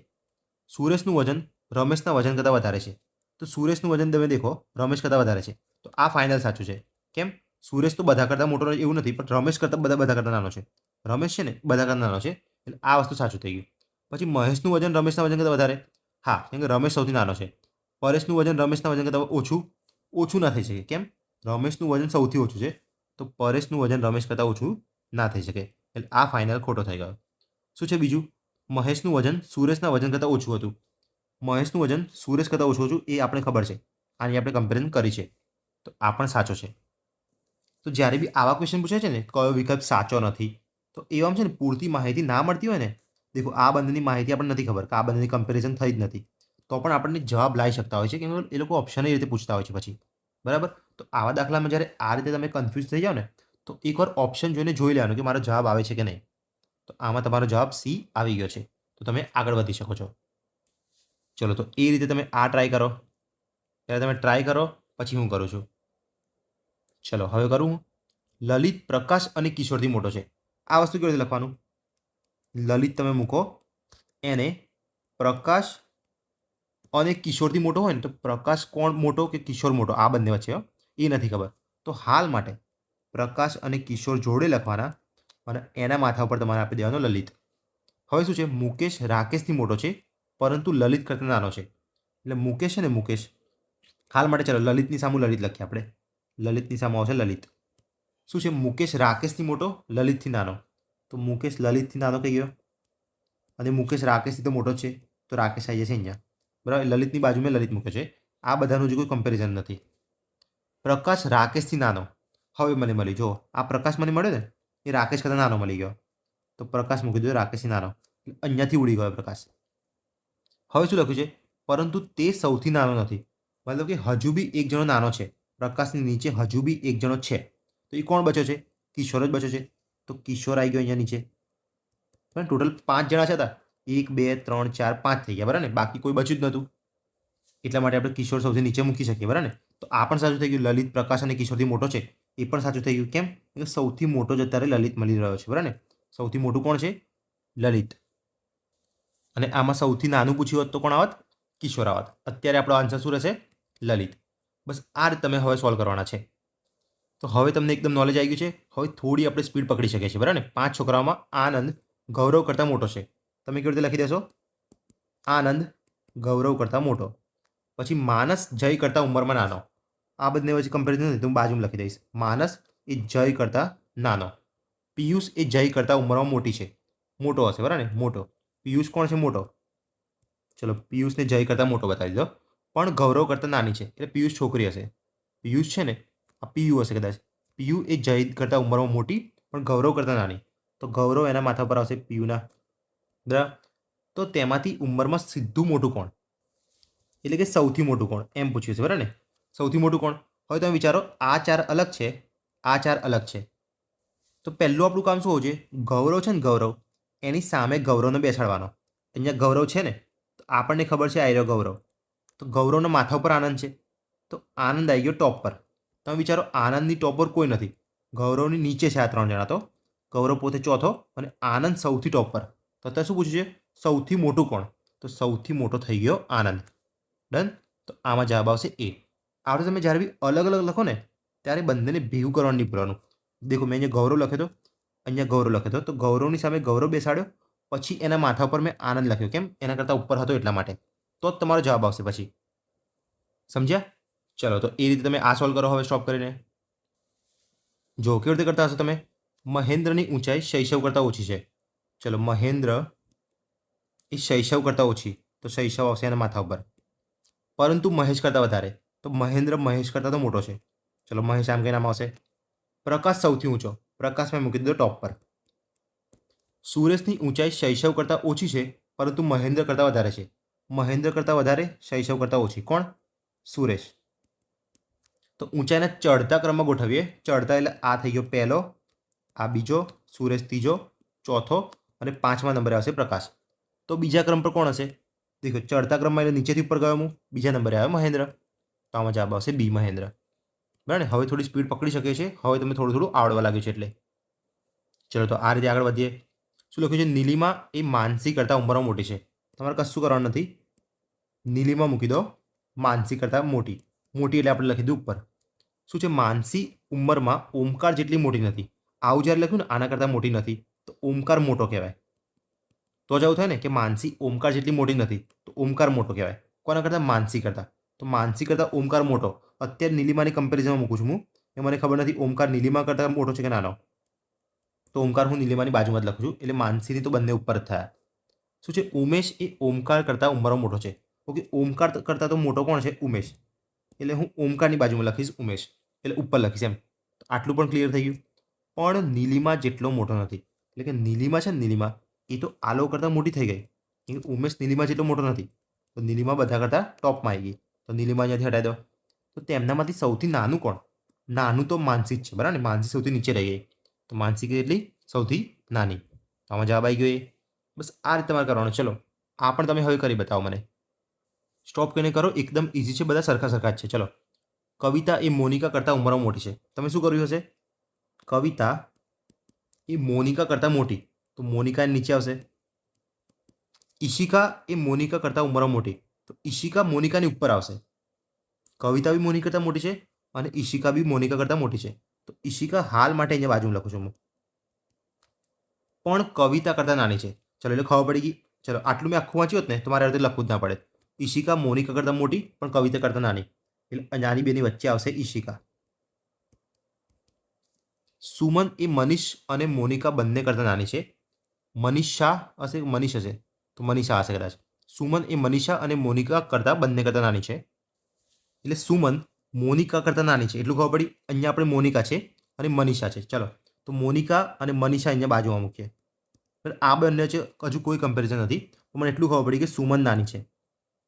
સુરેશનું વજન રમેશના વજન કરતાં વધારે છે, તો સુરેશનું વજન તમે દેખો રમેશ કરતાં વધારે છે, તો આ ફાઇનલ સાચું છે. કેમ? સુરેશ તો બધા કરતાં મોટો એવું નથી, પણ રમેશ કરતાં બધા કરતાં નાનો છે. રમેશ છે ને બધા કરતાં નાનો છે, એટલે આ વસ્તુ સાચું થઈ ગયું. પછી મહેશનું વજન રમેશના વજન કરતાં વધારે, હા, કેમ કે રમેશ સૌથી નાનો છે. પરેશનું વજન રમેશના વજન કરતાં ઓછું ના થઈ શકે. કેમ? રમેશનું વજન સૌથી ઓછું છે, તો પરેશનું વજન રમેશ કરતાં ઓછું ના થઈ શકે, એટલે આ ફાઇનલ ખોટો થઈ ગયો. શું છે બીજું? મહેશનું વજન સુરેશના વજન કરતાં ઓછું હતું. મહેશનું વજન સુરેશ કરતાં ઓછું એ આપણે ખબર છે, આની આપણે કમ્પેરિઝન કરી છે, તો આ પણ સાચો છે. તો જ્યારે બી આવા ક્વેશ્ચન પૂછાય છે ને કયો વિકલ્પ સાચો નથી, તો એવામાં છે ને પૂરતી માહિતી ના મળતી હોય ને, દેખો આ બંનેની માહિતી આપણને નથી ખબર કે આ બંનેની કમ્પેરિઝન થઈ જ નથી, તો પણ આપણને જવાબ લાવી શકતા હોય છે, કેમ કે એ લોકો ઓપ્શન એ રીતે પૂછતા હોય છે પછી. બરાબર, તો આવા દાખલામાં જ્યારે આ રીતે તમે કન્ફ્યુઝ થઈ જાઓ ને, તો એકવાર ઓપ્શન જોઈને જોઈ લેવાનું કે મારો જવાબ આવે છે કે નહીં. તો આમાં તમારો જવાબ સી આવી ગયો છે, તો તમે આગળ વધી શકો છો. ચલો, તો એ રીતે તમે આ ટ્રાય કરો. ત્યારે તમે ટ્રાય કરો, પછી હું કરું છું. ચલો હવે કરું હું. લલિત પ્રકાશ અને કિશોરથી મોટો છે. આ વસ્તુ કેવી રીતે લખવાનું? લલિત તમે મૂકો, એને પ્રકાશ અને કિશોરથી મોટો હોય ને, તો પ્રકાશ કોણ મોટો કે કિશોર મોટો આ બંને વચ્ચે એ નથી ખબર, તો હાલ માટે પ્રકાશ અને કિશોર જોડે લખવાના અને એના માથા ઉપર તમારે આપી દેવાનો લલિત. હવે શું છે? મુકેશ રાકેશથી મોટો છે, પરંતુ લલિત કરતાં નાનો છે. એટલે મુકેશ છે ને, મુકેશ હાલ માટે ચાલો લલિતની સામે લલિત લખીએ આપણે. લલિતની સામે આવશે લલિત. શું છે? મુકેશ રાકેશથી મોટો, લલિતથી નાનો, તો મુકેશ લલિતથી નાનો કહી ગયો, અને મુકેશ રાકેશથી તો મોટો જ છે, તો રાકેશ આવી જશે અહીંયા. બરાબર, લલિતની બાજુમાં લલિત મૂક્યો છે. આ બધાનું જે કોઈ કમ્પેરિઝન નથી. પ્રકાશ રાકેશથી નાનો હવે મને મળી, જો આ પ્રકાશ મને મળ્યો ને, એ રાકેશ કરતાં નાનો મળી ગયો, તો પ્રકાશ મૂકી દો રાકેશથી નાનો, અહીંયાથી ઉડી ગયો પ્રકાશ. હવે શું લખ્યું છે? પરંતુ તે સૌથી નાનો નથી, મતલબ કે હજુ બી એક જણો નાનો છે, પ્રકાશની નીચે હજુ બી એક જણો છે, તો એ કોણ બચ્યો છે? કિશોર જ બચ્યો છે, તો કિશોર આવી ગયો અહીંયા નીચે. પણ ટોટલ 5 જણા હતા, 1 2 3 4 5 થઈ ગયા, બરાબર ને? બાકી કોઈ બચ્યું જ નહોતું, એટલા માટે આપણે કિશોર સૌથી નીચે મૂકી શકીએ, બરાબર ને? તો આ પણ સાચું થઈ ગયું. લલિત પ્રકાશ અને કિશોરથી મોટો છે, એ પણ સાચું થઈ ગયું. કેમ? કે સૌથી મોટો જ અત્યારે લલિત મળી રહ્યો છે, બરાબર ને? સૌથી મોટું કોણ છે? લલિત. અને આમાં સૌથી નાનું પૂછ્યું હોત તો કોણ આવત? કિશોર આવત. અત્યારે આપણો આન્સર શું રહેશે? લલિત. બસ આ રીતે તમે હવે સોલ્વ કરવાના છે. તો હવે તમને એકદમ નોલેજ આવી ગયું છે. હવે થોડી આપણે સ્પીડ પકડી શકીએ છીએ, બરાબર ને? 5 છોકરાઓમાં આનંદ ગૌરવ કરતાં મોટો છે. તમે કેવી રીતે લખી દેશો? આનંદ ગૌરવ કરતાં મોટો. પછી માનસ જય કરતાં ઉંમરમાં નાનો. આ બંને વચ્ચે કમ્પેરિઝન નથી, તો હું બાજુમાં લખી દઈશ. માનસ એ જય કરતાં નાનો. પિયુષ એ જય કરતાં ઉંમરમાં મોટી છે, મોટો હશે, બરાબર ને? મોટો. પિયુષ કોણ છે? મોટો. ચલો, પિયુષને જય કરતાં મોટો બતાવી દીધો, પણ ગૌરવ કરતાં નાની છે, એટલે પિયુષ છોકરી હશે. પિયુષ છે ને, આ પીયુ હશે કદાચ. પીયુ એ જય કરતાં ઉંમરમાં મોટી પણ ગૌરવ કરતાં નાની, તો ગૌરવ એના માથા પર આવશે પીયુના. બરાબર, તો તેમાંથી ઉંમરમાં સીધું મોટું કોણ, એટલે કે સૌથી મોટું કોણ, એમ પૂછ્યું છે, બરાબર ને? સૌથી મોટું કોણ? હવે તમે વિચારો, આ 4 અલગ છે, આ 4 અલગ છે, તો પહેલું આપણું કામ શું હોવું જોઈએ? ગૌરવ છે ને, ગૌરવ એની સામે ગૌરવને બેસાડવાનો. અહીંયા ગૌરવ છે ને, તો આપણને ખબર છે આયરો ગૌરવ, તો ગૌરવના માથા ઉપર આનંદ છે, તો આનંદ આવી ગયો ટોપ પર. તમે વિચારો, આનંદની ટોપ પર કોઈ નથી, ગૌરવની નીચે છે આ 3 જણા, તો ગૌરવ પોતે ચોથો અને આનંદ સૌથી ટોપ પર. તો અત્યારે શું પૂછ્યું છે? સૌથી મોટું કોણ? તો સૌથી મોટો થઈ ગયો આનંદ. ડન. તો આમાં જવાબ આવશે એ. આ તમે જ્યારે બી અલગ અલગ લખો ને, ત્યારે બંનેને ભેગું કરવાનું નહીં ભૂલવાનું. દેખો, મેં અહીંયા ગૌરવ લખ્યો હતો, અહીંયા ગૌરવ લખ્યો હતો, તો ગૌરવની સામે ગૌરવ બેસાડ્યો, પછી એના માથા પર મેં આનંદ લખ્યો. કેમ? એના કરતાં ઉપર હતો એટલા માટે. તો જ તમારો જવાબ આવશે પછી. સમજ્યા? ચલો તો એ રીતે તમે આ સોલ્વ કરો હવે સ્ટોપ કરીને. જો કેવી રીતે કરતા હશો તમે? મહેન્દ્રની ઊંચાઈ શૈશવ કરતાં ઓછી છે. ચલો મહેન્દ્ર એ શૈશવ કરતાં ઓછી, તો શૈશવ આવશે એના માથા ઉપર. પરંતુ મહેશ કરતાં વધારે, તો મહેન્દ્ર મહેશ કરતાં તો મોટો છે. ચલો મહેશ આમ કઈ નામ આવશે. પ્રકાશ સૌથી ઊંચો, પ્રકાશમાં મૂકી દીધો ટોપ પર. સુરેશની ઊંચાઈ શૈશવ કરતાં ઓછી છે પરંતુ મહેન્દ્ર કરતાં વધારે છે. મહેન્દ્ર કરતાં વધારે, શૈશવ કરતાં ઓછી. કોણ? સુરેશ. તો ઊંચાઈના ચડતા ક્રમમાં ગોઠવીએ. ચડતા એટલે આ થઈ ગયો પહેલો, આ બીજો, સુરેશ ત્રીજો, ચોથો અને 5મા નંબરે આવશે પ્રકાશ. તો બીજા ક્રમ પર કોણ હશે? દેખો ચડતા ક્રમમાં એટલે નીચેથી ઉપર ગયો હું, બીજા નંબરે આવ્યો મહેન્દ્ર. તો આમાં જવાબ આવશે બી મહેન્દ્ર. બરાબર ને? હવે થોડી સ્પીડ પકડી શકે છે, હવે તમે થોડું થોડું આવડવા લાગ્યું છે એટલે. ચલો તો આ રીતે આગળ વધીએ. શું લખ્યું છે? નીલિમા એ માનસી કરતાં ઉંમરમાં મોટી છે. તમારે કશું કરવાનું નથી, નીલિમા મૂકી દો માનસી કરતાં મોટી. મોટી એટલે આપણે લખી દઉં ઉપર. શું છે? માનસી ઉંમરમાં ઓમકાર જેટલી મોટી નથી. આવું જ્યારે લખ્યું ને આના કરતાં મોટી નથી, તો ઓમકાર મોટો કહેવાય. તો જ આવું થાય ને કે માનસી ઓમકાર જેટલી મોટી નથી, તો ઓમકાર મોટો કહેવાય. કોના કરતાં? માનસી કરતાં. તો માનસી કરતાં ઓમકાર મોટો. અત્યારે નીલિમાની કમ્પેરિઝનમાં મૂકું છું હું, એ મને ખબર નથી ઓમકાર નીલિમા કરતાં મોટો છે કે નાનો. તો ઓમકાર હું નીલિમાની બાજુમાં જ લખું છું, એટલે માનસીની તો બંને ઉપર જ થયા. શું છે? ઉમેશ એ ઓમકાર કરતાં ઉંમરમાં મોટો છે. ઓકે, ઓમકાર કરતાં તો મોટો કોણ છે? ઉમેશ. એટલે હું ઓમકારની બાજુમાં લખીશ ઉમેશ, એટલે ઉપર લખીશ એમ. આટલું પણ ક્લિયર થઈ ગયું. પણ નીલિમા જેટલો મોટો નથી. એટલે કે નીલિમા છે ને, નીલિમા એ તો આલો કરતાં મોટી થઈ ગઈ. કેમ કે ઉમેશ નીલિમા જેટલો મોટો નથી, તો નીલિમા બધા કરતાં ટોપમાં આવી ગઈ. તો નીલિમા અહીંયાથી હટાવી દો. તો તેમનામાંથી સૌથી નાનું કોણ? નાનું તો માનસી જ છે, બરાબર ને? માનસી સૌથી નીચે રહી ગઈ, તો માનસી કેટલી? સૌથી નાની. તો આમાં જવાબ આવી ગયો એ. બસ આ રીતે તમારે કરવાનું. ચલો આ પણ તમે હવે કરી બતાવો મને. સ્ટોપ કરીને કરો, એકદમ ઇઝી છે, બધા સરખા સરખા જ છે. ચલો, કવિતા એ મોનિકા કરતાં ઉંમરમાં મોટી છે. તમે શું કર્યું હશે? કવિતા એ મોનિકા કરતાં મોટી, તો મોનિકા નીચે આવશે. ઈશિકા એ મોનિકા કરતાં ઉંમરમાં મોટી, તો ઈશિકા મોનિકાની ઉપર આવશે. કવિતા બી મોનિકા કરતાં મોટી છે અને ઈશિકા બી મોનિકા કરતાં મોટી છે, તો ઈશિકા હાલ માટે અહીંયા બાજુમાં લખું છું હું. પણ કવિતા કરતાં નાની છે. ચલો એટલે ખબર પડી ગઈ. ચલો આટલું મેં આખું વાંચ્યું હોત ને તો મારે આ લખવું જ ના પડે. ઈશિકા મોનિકા કરતાં મોટી પણ કવિતા કરતાં નાની, એટલે નાની બેની વચ્ચે આવશે ઈશિકા. સુમન એ મનીષ અને મોનિકા બંને કરતાં નાની છે. મનીષા હશે કે મનીષ હશે? તો મનીષા હશે કદાચ. સુમન એ મનીષા અને મોનિકા કરતાં બંને કરતાં નાની છે. એટલે સુમન મોનિકા કરતાં નાની છે એટલું ખબર પડી. અહીંયા આપણે મોનિકા છે અને મનીષા છે. ચલો તો મોનિકા અને મનીષા અહીંયા બાજુમાં મૂકીએ. આ બંને છે હજુ કોઈ કમ્પેરિઝન નથી, પણ મને એટલું ખબર પડી કે સુમન નાની છે.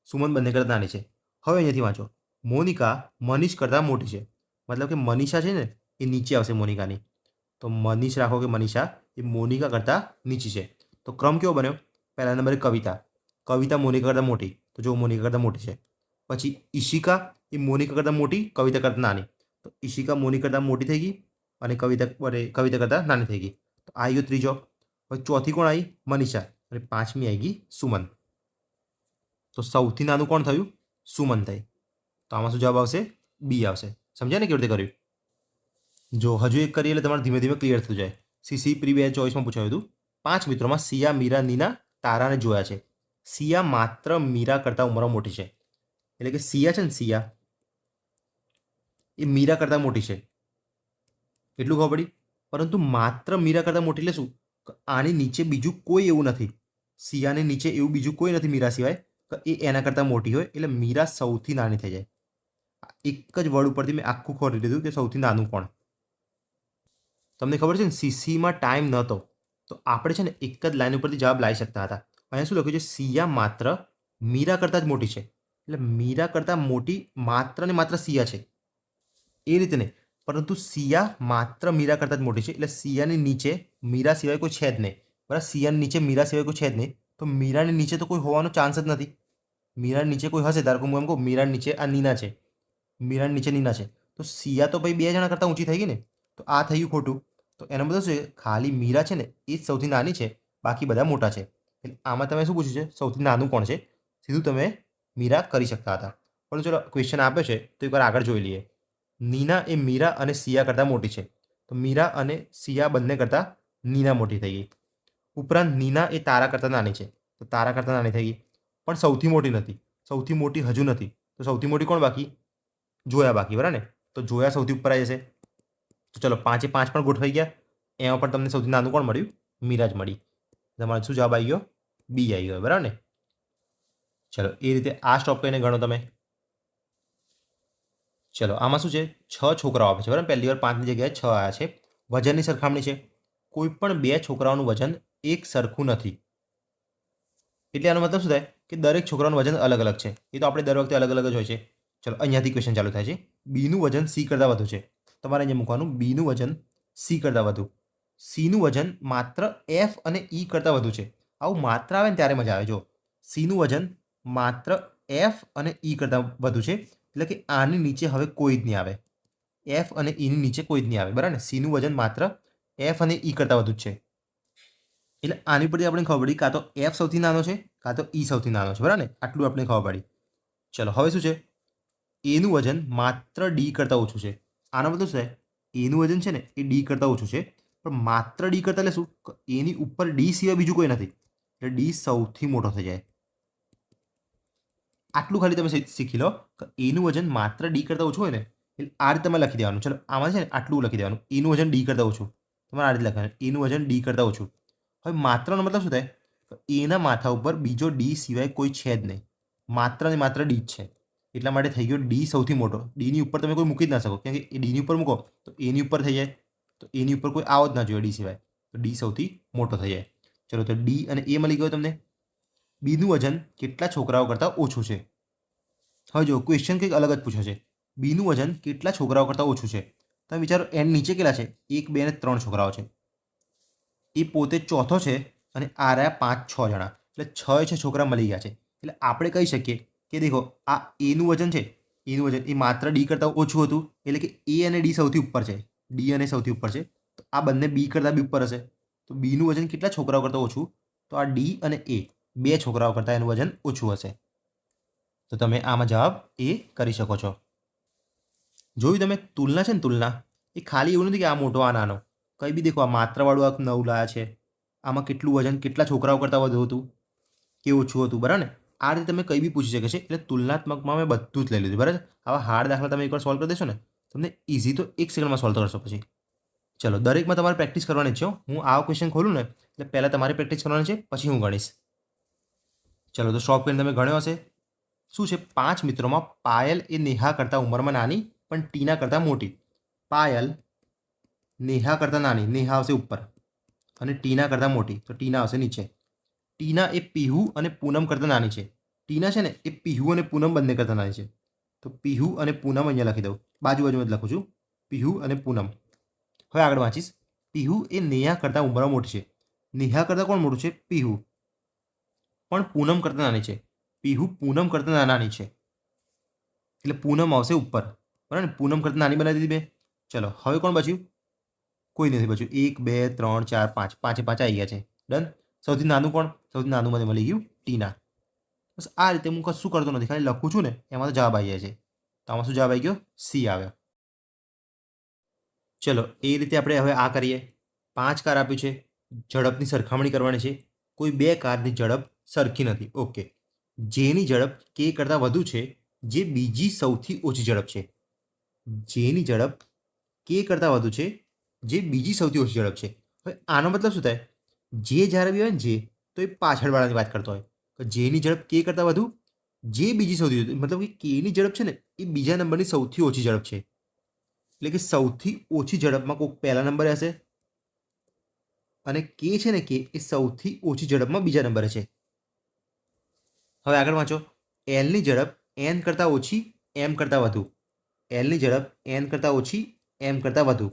સુમન બંને કરતાં નાની છે. હવે અહીંયાથી વાંચો. મોનિકા મનીષ કરતાં મોટી છે, મતલબ કે મનીષા છે ને એ નીચે આવશે મોનિકાની. તો મનીષ રાખો કે મનીષા એ મોનિકા કરતાં નીચી છે. તો ક્રમ કેવો બન્યો? પહેલા નંબરે કવિતા. કવિતા મોનિકા કરતાં મોટી, તો જો મોનિકા કરતાં મોટી છે. પછી ઈશિકા એ મોનિકા કરતાં મોટી, કવિતા કરતાં નાની, તો ઈશિકા મોનિકા કરતાં મોટી થઈ ગઈ અને કવિતા કરતાં નાની થઈ ગઈ. તો આ ગયો ત્રીજો. હવે ચોથી કોણ આવી? મનીષા. અને 5મી આવી ગઈ સુમન. તો સૌથી નાનું કોણ થયું? સુમન થઈ. તો આમાં શું જવાબ આવશે? બી આવશે. સમજ્યા ને કેવી રીતે કર્યું? જો હજુ એક કરીએ એટલે તમારે ધીમે ધીમે ક્લિયર થતું જાય. સીસી પ્રી 2024માં પૂછાયું હતું. 5 મિત્રોમાં સિયા, મીરા, નીના, તારાને જોયા છે. સિયા માત્ર મીરા કરતાં ઉંમરમાં મોટી છે. એટલે કે સિયા છે ને, સિયા એ મીરા કરતાં મોટી છે એટલું ખબર પડી. પરંતુ માત્ર મીરા કરતાં મોટી એટલે શું? આની નીચે બીજું કોઈ એવું નથી. સિયાની નીચે એવું બીજું કોઈ નથી મીરા સિવાય કે એ એના કરતાં મોટી હોય, એટલે મીરા સૌથી નાની થઈ જાય. એક જ વર્ડ ઉપરથી મેં આખું ખોરી લીધું કે સૌથી નાનું કોણ. તમને ખબર છે ને, સીસીમાં ટાઈમ નહોતો તો આપણે છે ને એક જ લાઈન ઉપરથી જવાબ લાવી શકતા હતા. અહીંયા શું લખ્યું છે? સિયા માત્ર મીરા કરતાં જ મોટી છે. એટલે મીરા કરતાં મોટી માત્ર ને માત્ર સિયા છે એ રીતે નહીં, પરંતુ સિયા માત્ર મીરા કરતાં જ મોટી છે. એટલે સિયાની નીચે મીરા સિવાય કોઈ છે જ નહીં. બરાબર? સિયાની નીચે મીરા સિવાય કોઈ છે જ નહીં, તો મીરાની નીચે તો કોઈ હોવાનો ચાન્સ જ નથી. મીરાની નીચે કોઈ હશે, ધારો કે હું એમ કહું મીરાની નીચે આ નીના છે, મીરાની નીચે નીના છે, તો સિયા તો ભાઈ 2 જણા કરતાં ઊંચી થઈ ગઈ ને. તો આ થયું ખોટું. તો એનો મતલબ શું છે? ખાલી મીરા છે ને એ જ સૌથી નાની છે, બાકી બધા મોટા છે. એટલે આમાં તમે શું પૂછ્યું છે? સૌથી નાનું કોણ છે? સીધું તમે મીરા કરી શકતા હતા. પણ ચલો ક્વેશ્ચન આપ્યો છે તો એકવાર આગળ જોઈ લઈએ. નીના એ મીરા અને સિયા કરતાં મોટી છે, તો મીરા અને સિયા બંને કરતાં નીના મોટી થઈ ગઈ. ઉપરાંત નીના એ તારા કરતાં નાની છે, તો તારા કરતાં નાની થઈ ગઈ. પણ સૌથી મોટી નથી. સૌથી મોટી હજુ નથી, તો સૌથી મોટી કોણ બાકી? જોયા બાકી, બરાબર ને? તો જોયા સૌથી ઉપર આવી જશે. તો ચલો 5 એ 5 પણ ગોઠવાઈ ગયા. એમાં પણ તમને સૌથી નાનું કોણ મળ્યું? મિરાજ મળી. તમારો શું જવાબ આવી ગયો? બી આવી ગયો, બરાબર ને? ચલો એ રીતે આ સ્ટોપ કરીને ગણો તમે. ચલો આમાં શું છે? 6 છોકરાઓ આપે છે, બરાબર? પહેલી વાર 5ની જગ્યાએ 6 આવ્યા છે. વજનની સરખામણી છે. કોઈ પણ 2 છોકરાઓનું વજન એક સરખું નથી. એટલે આનો મતલબ શું થાય કે દરેક છોકરાનું વજન અલગ અલગ છે. એ તો આપણે દર વખતે અલગ અલગ જ હોય છે. ચલો અહીંયાથી ક્વેશ્ચન ચાલુ થાય છે. બીનું વજન સી કરતાં વધુ છે. તમારે અહીંયા મૂકવાનું બીનું વજન સી કરતાં વધુ. સીનું વજન માત્ર એફ અને ઈ કરતાં વધુ છે. આવું માત્ર આવે ને ત્યારે મજા આવે. જો સીનું વજન માત્ર એફ અને ઈ કરતાં વધુ છે, એટલે કે આની નીચે હવે કોઈ જ નહીં આવે. એફ અને ઈની નીચે કોઈ જ નહીં આવે, બરાબર ને? સીનું વજન માત્ર એફ અને ઈ કરતાં વધુ જ છે. એટલે આની પરથી આપણે ખબર પડી કાં તો એફ સૌથી નાનો છે કાં તો ઈ સૌથી નાનો છે, બરાબર ને? આટલું આપણે ખબર પડી. ચલો હવે શું છે? એનું વજન માત્ર ડી કરતાં ઓછું છે. આનો મતલબ શું થાય? એનું વજન છે ને એ ડી કરતાં ઓછું છે, પણ માત્ર ડી કરતાં એટલે શું? એની ઉપર ડી સિવાય બીજું કોઈ નથી, એટલે ડી સૌથી મોટો થઈ જાય. આટલું ખાલી તમે શીખી લો કે એનું વજન માત્ર ડી કરતાં ઓછું હોય ને એટલે આ રીતે તમે લખી દેવાનું. ચલો આમાં છે ને આટલું લખી દેવાનું, એનું વજન ડી કરતાં ઓછું. તમારે આ રીતે લખવાનું, એનું વજન ડી કરતાં ઓછું. હવે માત્રનો મતલબ શું થાય? એના માથા ઉપર બીજો ડી સિવાય કોઈ છે જ નહીં, માત્ર ને માત્ર ડી જ છે. એટલા માટે થઈ ગયો ડી સૌથી મોટો. ડીની ઉપર તમે કોઈ મૂકી જ ના શકો, કેમ કે એ ડીની ઉપર મૂકો તો એની ઉપર થઈ જાય, તો એની ઉપર કોઈ આવો જ ના જોઈએ ડી સિવાય, તો ડી સૌથી મોટો થઈ જાય. ચલો તો ડી અને એ મળી ગયો તમને. બીનું વજન કેટલા છોકરાઓ કરતાં ઓછું છે? હવે જો ક્વેશ્ચન કંઈક અલગ જ પૂછે છે. બીનું વજન કેટલા છોકરાઓ કરતાં ઓછું છે? તમે વિચારો એન નીચે કેટલા છે? 1, 2 અને 3 છોકરાઓ છે. એ પોતે ચોથો છે અને આ રહ્યા 5, 6 જણા, એટલે 6 છોકરા મળી ગયા છે. એટલે આપણે કહી શકીએ કે દેખો આ એનું વજન છે, એનું વજન એ માત્ર ડી કરતાં ઓછું હતું, એટલે કે એ અને ડી સૌથી ઉપર છે. ડી અને સૌથી ઉપર છે, તો આ બંને બી કરતાં બી ઉપર હશે. તો બીનું વજન કેટલા છોકરાઓ કરતાં ઓછું? તો આ ડી અને એ 2 છોકરાઓ કરતાં એનું વજન ઓછું હશે. તો તમે આમાં જવાબ એ કરી શકો છો. જોયું તમે? તુલના છે ને, તુલના એ ખાલી એવું નથી કે આ મોટો આ નાનો. કંઈ બી દેખો, આ માત્રાવાળું આ 9 લાયા છે, આમાં કેટલું વજન કેટલા છોકરાઓ કરતાં વધુ હતું કે ઓછું હતું, બરાબર ને? આ રીતે તમે કંઈ બી પૂછી શકે છે. એટલે તુલનાત્મકમાં મેં બધું જ લઈ લીધું, બરાબર? આવા હાર્ડ દાખલા તમે એકવાર સોલ્વ કરી દેશો ને, તમને ઇઝી તો 1 સેકન્ડમાં સોલ્વ કરશો. પછી ચલો દરેકમાં તમારે પ્રેક્ટિસ કરવાની છે. હું આ ક્વેશ્ચન ખોલું ને એટલે પહેલાં તમારે પ્રેક્ટિસ કરવાની છે, પછી હું ગણીશ. ચલો તો સ્ટોપ કરીને તમે ગણ્યો હશે. શું છે? 5 મિત્રોમાં પાયલ એ નેહા કરતાં ઉંમરમાં નાની પણ ટીના કરતાં મોટી. પાયલ નેહા કરતાં નાની, નેહા આવશે ઉપર, અને ટીના કરતાં મોટી, તો ટીના આવશે નીચે. ટીના એ પીહુ અને પૂનમ કરતાં નાની છે. ટીના છે ને એ પીહુ અને પૂનમ બંને કરતાં નાની છે. તો પીહુ અને પૂનમ અહીંયા લખી દઉં, બાજુમાં જ લખું છું, પીહુ અને પૂનમ. હવે આગળ વાંચીશ. પીહુ એ નેહા કરતાં ઉંમરમાં મોટી છે. નેહા કરતાં કોણ મોટું છે? પીહુ. પણ પૂનમ કરતાં નાની છે. પીહુ પૂનમ કરતાં નાની છે, એટલે પૂનમ આવશે ઉપર, બરાબર ને? પૂનમ કરતાં નાની બનાવી દીધી બે. ચલો હવે કોણ બચ્યું? કોઈ નથી બચ્યું. 1, 2, 3, 4, 5, 5 એ 5 આવી ગયા છે. ડન. સૌથી નાનું કોણ? સૌથી નાનું મને મળી ગયું ટીના. બસ આ રીતે હું કશું કરતો નથી, ખાલી લખું છું ને એમાં તો જવાબ આવી જાય છે. તો આમાં શું જવાબ આવી ગયો? સી આવ્યો. ચલો એ રીતે આપણે હવે આ કરીએ. 5 કાર આપ્યું છે, ઝડપની સરખામણી કરવાની છે. કોઈ 2 કારની ઝડપ સરખી નથી. ઓકે. જેની ઝડપ કે કરતાં વધુ છે, જે બીજી સૌથી ઓછી ઝડપ છે. જેની ઝડપ કે કરતાં વધુ છે, જે બીજી સૌથી ઓછી ઝડપ છે. હવે આનો મતલબ શું થાય? જે જ્યારે બી હોય ને, જે તો એ પાછળવાળાની વાત કરતો હોય. તો જેની ઝડપ કે કરતાં વધુ, જે બીજી સૌથી ઓછી, મતલબ કે કેની ઝડપ છે ને એ બીજા નંબરની સૌથી ઓછી ઝડપ છે. એટલે કે સૌથી ઓછી ઝડપમાં કોઈક પહેલા નંબરે હશે, અને કે છે ને કે એ સૌથી ઓછી ઝડપમાં બીજા નંબરે છે. હવે આગળ વાંચો. એલની ઝડપ એન કરતાં ઓછી, એમ કરતાં વધુ. એલની ઝડપ એન કરતાં ઓછી, એમ કરતાં વધુ.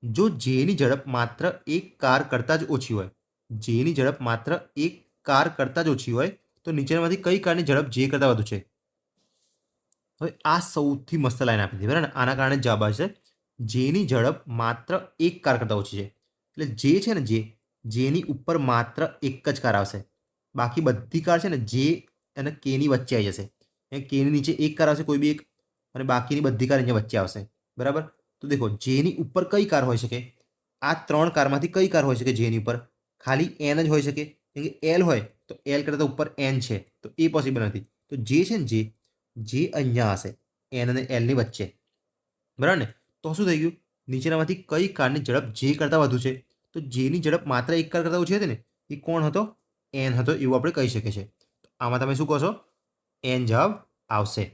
જો જેની ઝડપ માત્ર 1 કાર કરતાં જ ઓછી હોય, જેની ઝડપ માત્ર 1 કાર કરતાં જ ઓછી હોય, તો નીચેનામાંથી કઈ કારની ઝડપ જે કરતાં વધુ છે? હવે આ સૌથી મસ્ત લાઈન આપી દીધી, બરાબર ને? આના કારણે જવાબ આવશે જેની ઝડપ માત્ર 1 કાર કરતાં ઓછી છે. એટલે જે છે ને, જેની ઉપર માત્ર 1 જ કાર આવશે. બાકી બધી કાર છે ને જે અને કેની વચ્ચે આવી જશે. કેની નીચે 1 કાર આવશે, કોઈ બી એક, અને બાકીની બધી કાર અહીંયા વચ્ચે આવશે, બરાબર? તો દેખો જેની ઉપર કઈ કાર હોઈ શકે? આ 3 કારમાંથી કઈ કાર હોઈ શકે જેની ઉપર? ખાલી એન જ હોઈ શકે, કેમ કે એલ હોય તો એલ કરતાં ઉપર એન છે, તો એ પોસિબલ નથી. તો જે છે ને, જે અહીંયા હશે, એન અને એલની વચ્ચે, બરાબર ને? તો શું થઈ ગયું? નીચેનામાંથી કઈ કારની ઝડપ જે કરતાં વધુ છે? તો જેની ઝડપ માત્ર એક કાર કરતાં ઓછી હતી ને એ કોણ હતો? એન હતો, એવું આપણે કહી શકીએ છીએ. આમાં તમે શું કહો છો? એન જવાબ આવશે.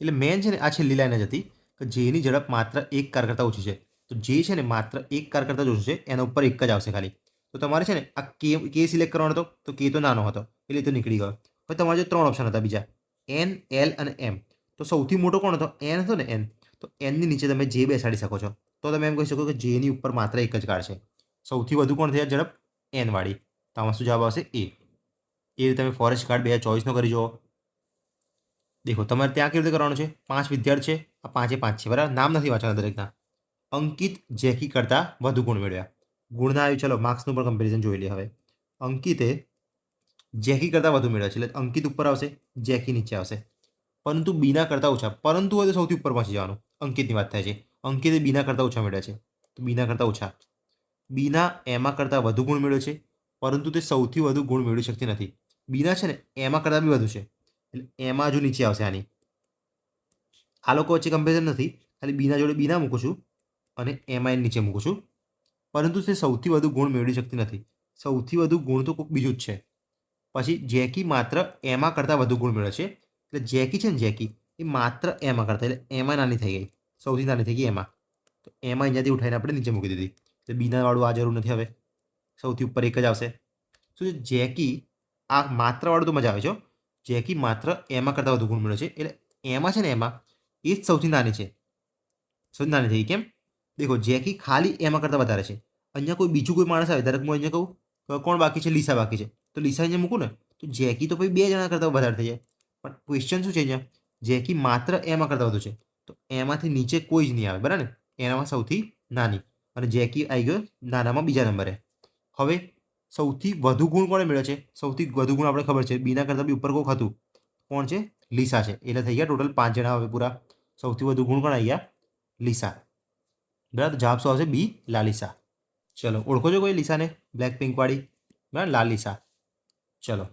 એટલે મેન છે ને આ છેલ્લી લાઈન જ હતી કે જેની ઝડપ માત્ર એક કાર કરતાં ઓછી છે. તો જે છે ને માત્ર એક કાર કરતાં જ ઓછું છે એના ઉપર એક જ આવશે ખાલી. તો તમારે છે ને આ કે સિલેક્ટ કરવાનો હતો, તો કે તો નાનો હતો એટલે તો નીકળી ગયો. હવે તમારે જે 3 ઓપ્શન હતા બીજા, એન, એલ અને એમ. તો સૌથી મોટો કોણ હતો? એન હતો ને, એન. તો એનની નીચે તમે જે બેસાડી શકો છો. તો તમે એમ કહી શકો કે જેની ઉપર માત્ર એક જ કાર છે. સૌથી વધુ કોણ થયા ઝડપ? એન વાળી. તો આમાં શું જવાબ આવશે? એ. એ રીતે તમે ફોરેસ્ટ ગાર્ડ 2024નો કરી જુઓ. દેખો તમારે ત્યાં કેવી રીતે કરવાનું છે? 5 વિદ્યાર્થી છે, આ 5 એ 5 છે, બરાબર? નામ નથી વાંચવાના દરેકના. અંકિત જેકી કરતાં વધુ ગુણ મેળવ્યા. ગુણના આવ્યું, ચલો માર્ક્સનું પણ કમ્પેરિઝન જોઈ લઈએ. હવે અંકિતે જેકી કરતાં વધુ મેળવ્યા છે એટલે અંકિત ઉપર આવશે, જેકી નીચે આવશે. પરંતુ બીના કરતાં ઓછા, પરંતુ હોય તો સૌથી ઉપર પહોંચી જવાનું. અંકિતની વાત થાય છે. અંકિતે બીના કરતાં ઓછા મેળવ્યા છે, તો બીના કરતાં ઓછા. બીના એમાં કરતાં વધુ ગુણ મેળવ્યો છે, પરંતુ તે સૌથી વધુ ગુણ મેળવી શકતી નથી. બીના છે ને એમાં કરતાં બી વધુ છે એટલે એમાં હજુ નીચે આવશે આની. આ લોકો વચ્ચે કમ્પેરિઝન નથી, ખાલી બીના જોડે બીના મૂકું છું અને એમાં નીચે મૂકું છું. પરંતુ તે સૌથી વધુ ગુણ મેળવી શકતી નથી. સૌથી વધુ ગુણ તો કોઈક બીજું જ છે. પછી જેકી માત્ર એમાં કરતાં વધુ ગુણ મેળવે છે. એટલે જેકી છે ને, જેકી એ માત્ર એમાં કરતાં, એટલે એમાં નાની થઈ ગઈ, સૌથી નાની થઈ ગઈ એમાં. તો એમાં અહીંયાથી ઉઠાઈને આપણે નીચે મૂકી દીધી. એટલે બીના વાળું આ જરૂર નથી. હવે સૌથી ઉપર એક જ આવશે. શું છે? જેકી. આ માત્ર વાળું તો મજા આવે છે. જેકી માત્ર એમાં કરતાં વધુ ગુણ મેળવે છે એટલે એમાં છે ને, એમાં એ જ સૌથી નાની છે. સૌથી નાની થઈ. કેમ? દેખો, જેકી ખાલી એમાં કરતાં વધારે છે. અહીંયા કોઈ બીજું કોઈ માણસ આવે, ધારો કે હું અહીંયા કહું કોણ બાકી છે? લીસા બાકી છે. તો લીસા અહીંયા મૂકું ને તો જેકી તો પછી 2 જણા કરતાં વધારે થઈ જાય. પણ ક્વેશ્ચન શું છે અહીંયા? જેકી માત્ર એમાં કરતાં વધુ છે, તો એમાંથી નીચે કોઈ જ નહીં આવે, બરાબર ને? એનામાં સૌથી નાની, અને જેકી આવી ગયો નાનામાં બીજા નંબરે. હવે સૌથી વધુ ગુણ કોણે મેળવ્યો છે? સૌથી વધુ ગુણ આપણે ખબર છે, બીના કરતાં બી ઉપર કોક હતું. કોણ છે? લીસા છે. એટલે થઈ ગયા ટોટલ 5 જણા હવે પૂરા. સૌથી વધુ ગુણ કોણ આવી ગયા? લીસા. બરાબર, જવાબ શું આવશે? બી, લાલિસા. ચલો, ઓળખો છો કોઈ લીસાને? બ્લેક પિંક વાળી, બરાબર, લાલિસા. ચલો,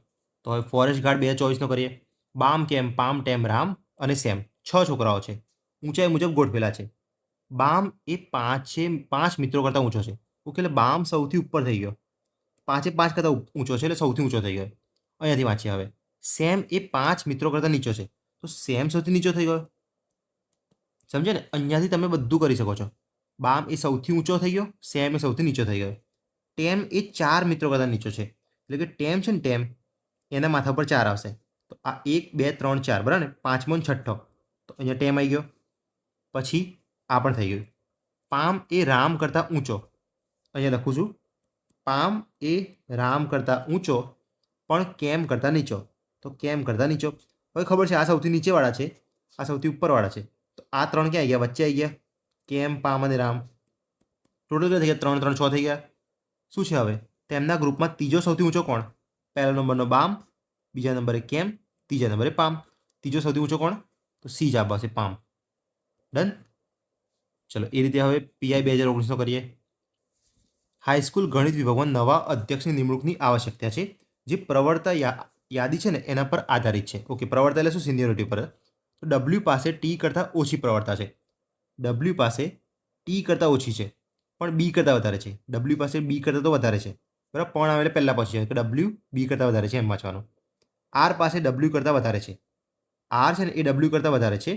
તો હવે ફોરેસ્ટ ગાર્ડ 2024નો કરીએ. બામ, કેમ, પામ, ટેમ, રામ અને સેમ 6 છોકરાઓ છે. ઊંચાઈ મુજબ ગોઠવેલા છે. બામ એ 5 મિત્રો કરતાં ઊંચો છે. ઓકે, એટલે બામ સૌથી ઉપર થઈ ગયો. 5 એ 5 કરતાં ઊંચો છે એટલે સૌથી ઊંચો થઈ ગયો. અહીંયાથી વાંચીએ હવે. સેમ એ 5 મિત્રો કરતાં નીચો છે, તો સેમ સૌથી નીચો થઈ ગયો. સમજે ને? અહીંયાથી તમે બધું કરી શકો છો. બામ એ સૌથી ઊંચો થઈ ગયો, સેમ એ સૌથી નીચો થઈ ગયો. ટેમ એ 4 મિત્રો કરતાં નીચો છે, એટલે કે ટેમ છે ને, ટેમ એના માથા પર 4 આવશે. તો આ 1 2 3 4, બરાબર ને? પાંચમો ને છઠ્ઠો, તો અહીંયા ટેમ આવી ગયો. પછી આ પણ થઈ ગયું. પામ એ રામ કરતાં ઊંચો, અહીંયા લખું છું, પામ એ રામ કરતાં ઊંચો પણ કેમ કરતાં નીચો. તો કેમ કરતાં નીચો. હવે ખબર છે આ સૌથી નીચેવાળા છે, આ સૌથી ઉપરવાળા છે. તો આ 3 ક્યાં આવી ગયા? વચ્ચે આવી ગયા. કેમ, પામ અને રામ. ટોટલ કેટલા થઈ ગયા? 3 3 6 થઈ ગયા. શું છે હવે? તેમના ગ્રુપમાં ત્રીજો સૌથી ઊંચો કોણ? પહેલો નંબરનો બામ, બીજા નંબરે કેમ, ત્રીજા નંબરે પામ. ત્રીજો સૌથી ઊંચો કોણ? તો સી જવાબ આવશે, પામ. ડન. ચલો, એ રીતે હવે પીઆઈ 2019નો કરીએ. હાઈસ્કૂલ ગણિત વિભાગમાં નવા અધ્યક્ષની નિમણૂકની આવશ્યકતા છે, જે પ્રવર્તા યાદી છે ને એના પર આધારિત છે. ઓકે, પ્રવર્તા એટલે શું? સિનિયોરિટી પર. તો ડબલ્યુ પાસે ટી કરતાં ઓછી પ્રવર્તા છે. ડબલ્યુ પાસે ટી કરતાં ઓછી છે પણ બી કરતાં વધારે છે. ડબલ્યુ પાસે બી કરતાં તો વધારે છે, બરાબર? પણ આવે એટલે પહેલાં પહોંચી જાય કે ડબલ્યુ બી કરતાં વધારે છે, એમ વાંચવાનું. આર પાસે ડબલ્યુ કરતાં વધારે છે. આર છે ને એ ડબલ્યુ કરતાં વધારે છે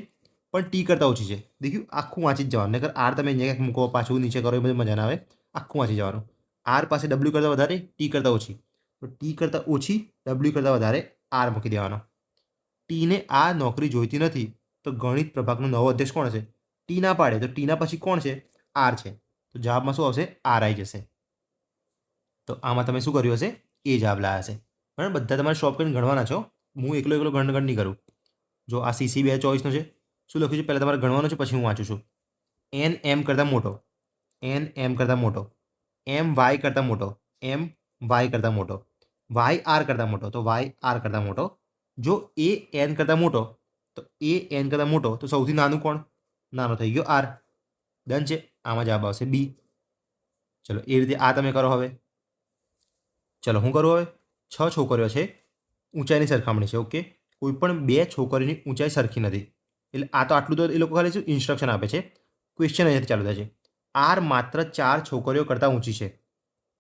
પણ ટી કરતાં ઓછી છે. દેખ્યું? આખું વાંચી જ જવાનું, નકર આર તમે અહીંયા ક્યાંક મૂકો, પાછું નીચે કરો, એ બધું મજા ના આવે. આખું વાંચી જવાનું. આર પાસે ડબલ્યુ કરતાં વધારે, ટી કરતાં ઓછી. તો ટી કરતાં ઓછી, ડબલ્યુ કરતાં વધારે, આર મૂકી દેવાનો. ટીને આ નોકરી જોઈતી નથી, તો ગણિત પ્રભાગનો નવો અધ્યક્ષ કોણ હશે? ટી ના પાડે તો ટીના પછી કોણ છે? આર છે. તો જવાબમાં શું આવશે? આર આવી જશે. તો આમાં તમે શું કર્યું હશે? એ જવાબ લાવ્યા હશે. બરાબર, બધા તમારે શોપ કરીને ગણવાના છો. હું એકલો ગણ નહીં કરું. જો આ સીસી 2024નો છે, શું લખ્યું છે? પહેલાં તમારે ગણવાનું છે, પછી હું વાંચું છું. એન એમ કરતાં મોટો, એન એમ કરતાં મોટો, એમ વાય કરતાં મોટો, એમ વાય કરતાં મોટો, વાય આર કરતાં મોટો, તો વાય આર કરતાં મોટો. જો એ એન કરતાં મોટો, તો એ એન કરતાં મોટો, તો સૌથી નાનું કોણ? નાનો થઈ ગયો આર. ડન છે. આમાં જવાબ આવશે બી. ચલો, એ રીતે આ તમે કરો. હવે ચલો, હું કરું. હવે 6 છોકરીઓ છે, ઊંચાઈની સરખામણી છે. ઓકે, કોઈ પણ 2 છોકરીની ઊંચાઈ સરખી નથી. એટલે આ તો આટલું તો એ લોકો ખાલી શું ઇન્સ્ટ્રક્શન આપે છે. ક્વેશ્ચન અહીંયાથી ચાલુ થાય છે. આર માત્ર 4 છોકરીઓ કરતાં ઊંચી છે.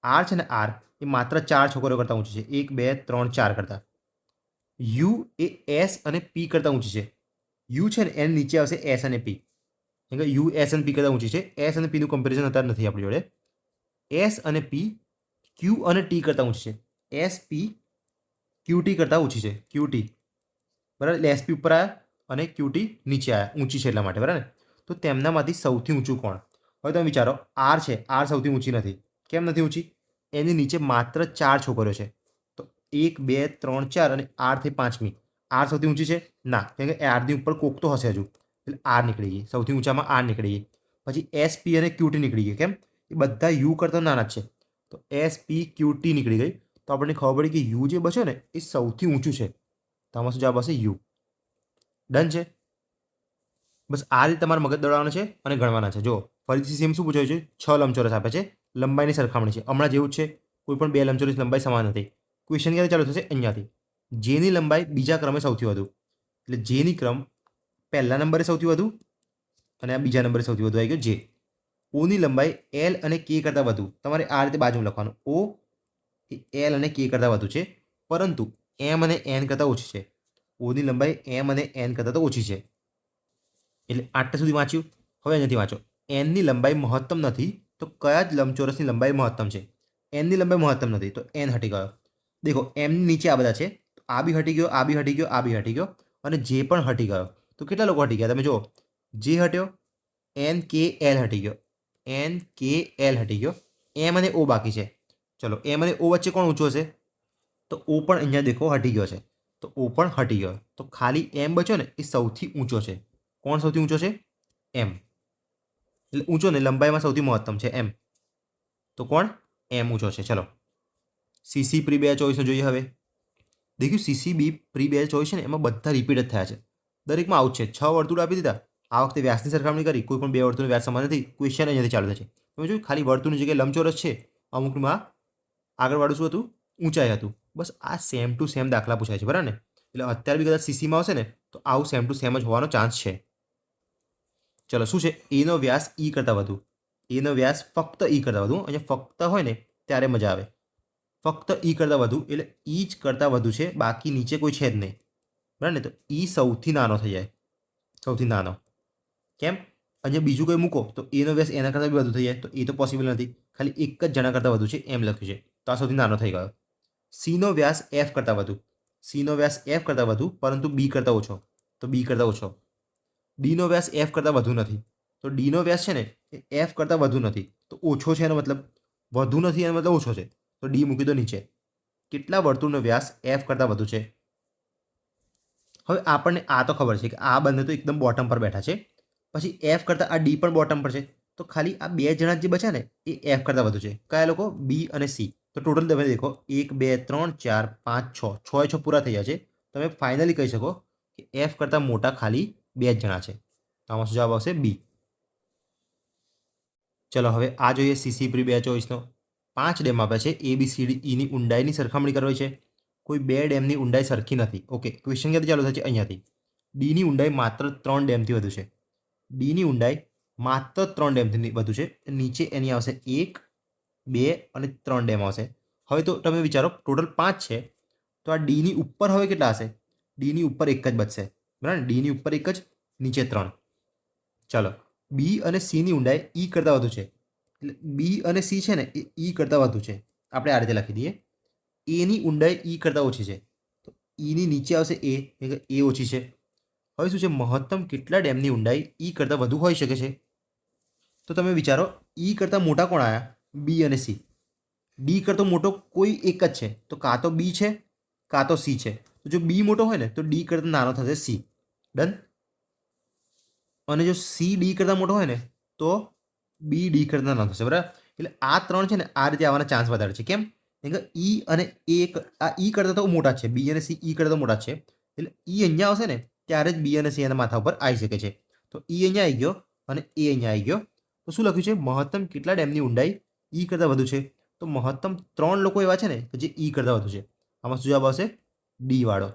આર છે ને આર એ માત્ર 4 છોકરીઓ કરતાં ઊંચી છે. 1 2 3 4 કરતાં. યુ એ એસ અને પી કરતાં ઊંચી છે. યુ છે ને એની નીચે આવશે એસ અને પી. કેમ કે યુ એસ અને પી કરતાં ઊંચી છે. એસ અને પીનું કમ્પેરિઝન અત્યારે નથી આપણી જોડે. એસ અને પી ક્યુ અને ટી કરતાં ઊંચી છે. એસ પી ક્યુટી કરતાં ઊંચી છે. ક્યુટી બરાબર. એટલે એસપી ઉપર આવ્યા અને ક્યુટી નીચે આવ્યા, ઊંચી છે એટલા માટે, બરાબર ને. તો તેમનામાંથી સૌથી ઊંચું કોણ? હવે તમે વિચારો, આર છે, આર સૌથી ઊંચી નથી. કેમ નથી ઊંચી? એની નીચે માત્ર 4 છોકરીઓ છે. તો 1 2 3 4 અને આરથી પાંચમી. આર સૌથી ઊંચી છે ના, કેમ કે આરની ઉપર કોક તો હશે હજુ, એટલે આર નીકળી ગઈ. સૌથી ઊંચામાં આર નીકળી ગઈ. પછી એસ પી અને ક્યુટી નીકળી ગઈ. કેમ? એ બધા યુ કરતાં નાના જ છે. તો એસ પી ક્યુટી નીકળી ગઈ. તો આપણને ખબર પડી કે યુ જે બચ્યો ને એ સૌથી ઊંચું છે. તો આમાં શું જવાબ આવશે? યુ. ડન છે. બસ આ રીતે તમારે મગજ દોડાવવાનું છે અને ગણવાના છે. જો ફરીથી સેમ શું પૂછાયું છે? 6 લંબચોરસ આપે છે, લંબાઈની સરખામણી છે. હમણાં જેવું જ છે, કોઈ પણ 2 લંબચોરસ લંબાઈ સમાન નથી. ક્વેશ્ચન ક્યારે ચાલુ થશે? અહીંયાથી. જેની લંબાઈ બીજા ક્રમે સૌથી વધુ, એટલે જેની ક્રમ પહેલા નંબરે સૌથી વધુ અને આ બીજા નંબરે સૌથી વધુ આવી ગયો જે. ઓની લંબાઈ એલ અને કે કરતાં વધુ. તમારે આ રીતે બાજુમાં લખવાનું. ઓ એ એલ અને કે કરતાં વધુ છે, પરંતુ એમ અને એન કરતાં ઓછી છે. ઓની લંબાઈ એમ અને એન કરતાં તો ઓછી છે. એટલે આટલા સુધી વાંચ્યું. હવે અહીંયાથી વાંચો. એનની લંબાઈ મહત્તમ નથી તો કયા જ લંબચોરસની લંબાઈ મહત્તમ છે? એનની લંબાઈ મહત્તમ નથી તો એન હટી ગયો. દેખો એમની નીચે આ બધા છે, તો આ બી હટી ગયો, આ બી હટી ગયો, આ બી હટી ગયો અને જે પણ હટી ગયો. તો કેટલા લોકો હટી ગયા તમે જુઓ. જે હટ્યો એન કે એલ હટી ગયો, એન કે એલ હટી ગયો. એમ અને ઓ બાકી છે. ચલો એમ અને ઓ વચ્ચે કોણ ઊંચું હશે? તો ઓ પણ અહીંયા દેખો હટી ગયો છે. તો ઓ પણ હટી ગયો. તો ખાલી એમ બચ્યો ને એ સૌથી ઊંચો છે. કોણ સૌથી ઊંચો છે? એમ. એટલે ઊંચો ને લંબાઈમાં સૌથી મહત્તમ છે એમ. તો કોણ? એમ ઊંચો છે. ચલો સીસી પ્રી 2024 જોઈએ હવે. દેખ્યું સીસી બી પ્રી 2024 છે ને એમાં બધા રિપીટ જ થયા છે. દરેકમાં આવું જ છે. 6 વર્તુળ આપી દીધા. આ વખતે વ્યાસની સરખામણી કરી, કોઈ પણ 2 વર્તુળનું વ્યાસ સમાન નથી. ક્વેશ્ચન અહીંયાથી ચાલુ થાય છે. તમે જોયું ખાલી વર્તુળની જગ્યાએ લંબચોરસ છે, અમુકમાં આગળવાળું શું હતું? ઊંચાઈ હતું. બસ આ સેમ ટુ સેમ દાખલા પૂછાય છે, બરાબર ને. એટલે અત્યારે બી કદાચ સીસીમાં આવશે ને તો આવું સેમ ટુ સેમ જ હોવાનો ચાન્સ છે. ચલો શું છે? એનો વ્યાસ ઈ કરતાં વધુ. એનો વ્યાસ ફક્ત ઈ કરતાં વધુ. અહીંયા ફક્ત હોય ને ત્યારે મજા આવે. ફક્ત ઈ કરતાં વધુ એટલે ઈ જ કરતાં વધુ છે, બાકી નીચે કોઈ છે જ નહીં, બરાબર ને. તો ઈ સૌથી નાનો થઈ જાય, સૌથી નાનો. કેમ? અહીંયા બીજું કંઈ મૂકો તો એનો વ્યાસ એના કરતાં બી વધુ થઈ જાય. તો એ તો પોસિબલ નથી. ખાલી એક જ જણા કરતાં વધુ છે એમ લખ્યું છે. તો આ સૌથી નાનો થઈ ગયો. સીનો વ્યાસ એફ કરતાં વધુ. સીનો વ્યાસ એફ કરતાં વધુ પરંતુ બી કરતાં ઓછો. તો બી કરતાં ઓછો. ડીનો વ્યાસ એફ કરતાં વધુ નથી. તો ડીનો વ્યાસ છે ને એ એફ કરતાં વધુ નથી. તો ઓછો છે એનો મતલબ, વધુ નથી એનો મતલબ ઓછો છે. તો ડી મૂકી દો નીચે. કેટલા વર્તુળનો વ્યાસ એફ કરતાં વધુ છે? હવે આપણને આ તો ખબર છે કે આ બંને તો એકદમ બોટમ પર બેઠા છે. પછી એફ કરતાં આ ડી પણ બોટમ પર છે. તો ખાલી આ 2 જણા જે બચ્યા ને એ એફ કરતાં વધુ છે. કયા લોકો? બી અને સી. તો ટોટલ તમે દેખો 1 2 3 4 5 6, 6 એ 6 પૂરા થઈ ગયા છે. તમે ફાઇનલી કહી શકો કે એફ કરતાં મોટા ખાલી 2 જ જણા છે. તો આમાં શું જવાબ આવશે? બી. ચલો હવે આ જોઈએ સીસી પ્રી 2024નો. 5 ડેમ આપ્યા છે. એ બી સી ડી ઈની ઊંડાઈની સરખામણી કરવી છે. કોઈ 2 ડેમની ઊંડાઈ સરખી નથી. ઓકે, ક્વેશ્ચન ક્યાંથી ચાલુ થાય છે? અહીંયાથી. ડીની ઊંડાઈ માત્ર 3 ડેમથી વધુ છે. ડીની ઊંડાઈ માત્ર 3 ડેમથી વધુ છે. નીચે એની આવશે 1 2 અને 3 ડેમ આવશે. હવે તો તમે વિચારો ટોટલ 5 છે, તો આ ડીની ઉપર હવે કેટલા હશે? ડીની ઉપર એક જ બચશે, બરાબર. ડીની ઉપર એક જ, નીચે 3. ચાલો બી અને સીની ઊંડાઈ ઈ કરતાં વધુ છે. એટલે બી અને સી છે ને એ ઈ કરતાં વધુ છે. આપણે આ રીતે લખી દઈએ. એની ઊંડાઈ ઈ કરતાં ઓછી છે. તો ઈની નીચે આવશે એ, એટલે એ ઓછી છે. હવે શું છે? મહત્તમ કેટલા ડેમની ઊંડાઈ ઈ કરતાં વધુ હોઈ શકે છે? તો તમે વિચારો ઈ કરતાં મોટા કોણ આવ્યા? બી અને સી. ડી કરતો મોટો કોઈ એક જ છે. તો કાં તો બી છે કાં તો સી છે. તો જો બી મોટો હોય ને તો ડી કરતાં નાનો થશે સી. ડન. અને જો સી ડી કરતાં મોટો હોય ને તો બી ડી કરતાં નાનો થશે, બરાબર. એટલે આ 3 છે ને આ રીતે આવવાના ચાન્સ વધારે છે. કેમ? કેમ કે ઈ અને એ આ ઈ કરતાં તો મોટા છે. બી અને સી ઈ કરતાં મોટા છે. એટલે ઈ અહીંયા આવશે ને ત્યારે જ બી અને સી એના માથા ઉપર આવી શકે છે. તો ઈ અહીંયા આવી ગયો અને એ અહીંયા આવી ગયો. તો શું લખ્યું છે? મહત્તમ કેટલા ડેમની ઊંડાઈ ઈ કરતાં વધુ છે? તો મહત્તમ 3 લોકો એવા છે ને કે જે ઈ કરતાં વધુ છે. આમાં શું જવાબ આવશે? ડી વાળો.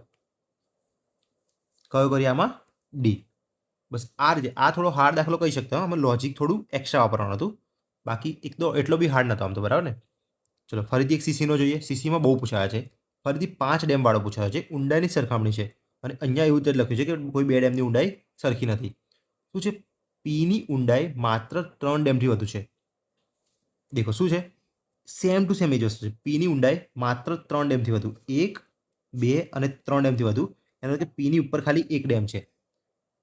કયો કરીએ આમાં? ડી. બસ આ રીતે. આ થોડો હાર્ડ દાખલો કહી શકતો, આમાં લોજિક થોડું એક્સ્ટ્રા વાપરવાનું હતું, બાકી એક તો એટલો બી હાર્ડ નહોતો આમ તો, બરાબર ને. ચલો ફરીથી એક સીસીનો જોઈએ. સીસીમાં બહુ પૂછાયા છે. ફરીથી 5 ડેમવાળો પૂછાયો છે, ઊંડાઈની સરખામણી છે, અને અહીંયા એવું જ લખ્યું છે કે કોઈ 2 ડેમની ઊંડાઈ સરખી નથી. શું છે? પીની ઊંડાઈ માત્ર 3 ડેમથી વધુ છે. દેખો શું છે, સેમ ટુ સેમ એ જ વસ્તુ છે. પીની ઊંડાઈ માત્ર 3 ડેમથી વધુ, 1, 2 અને 3 ડેમથી વધુ. એનો કે પીની ઉપર ખાલી 1 ડેમ છે.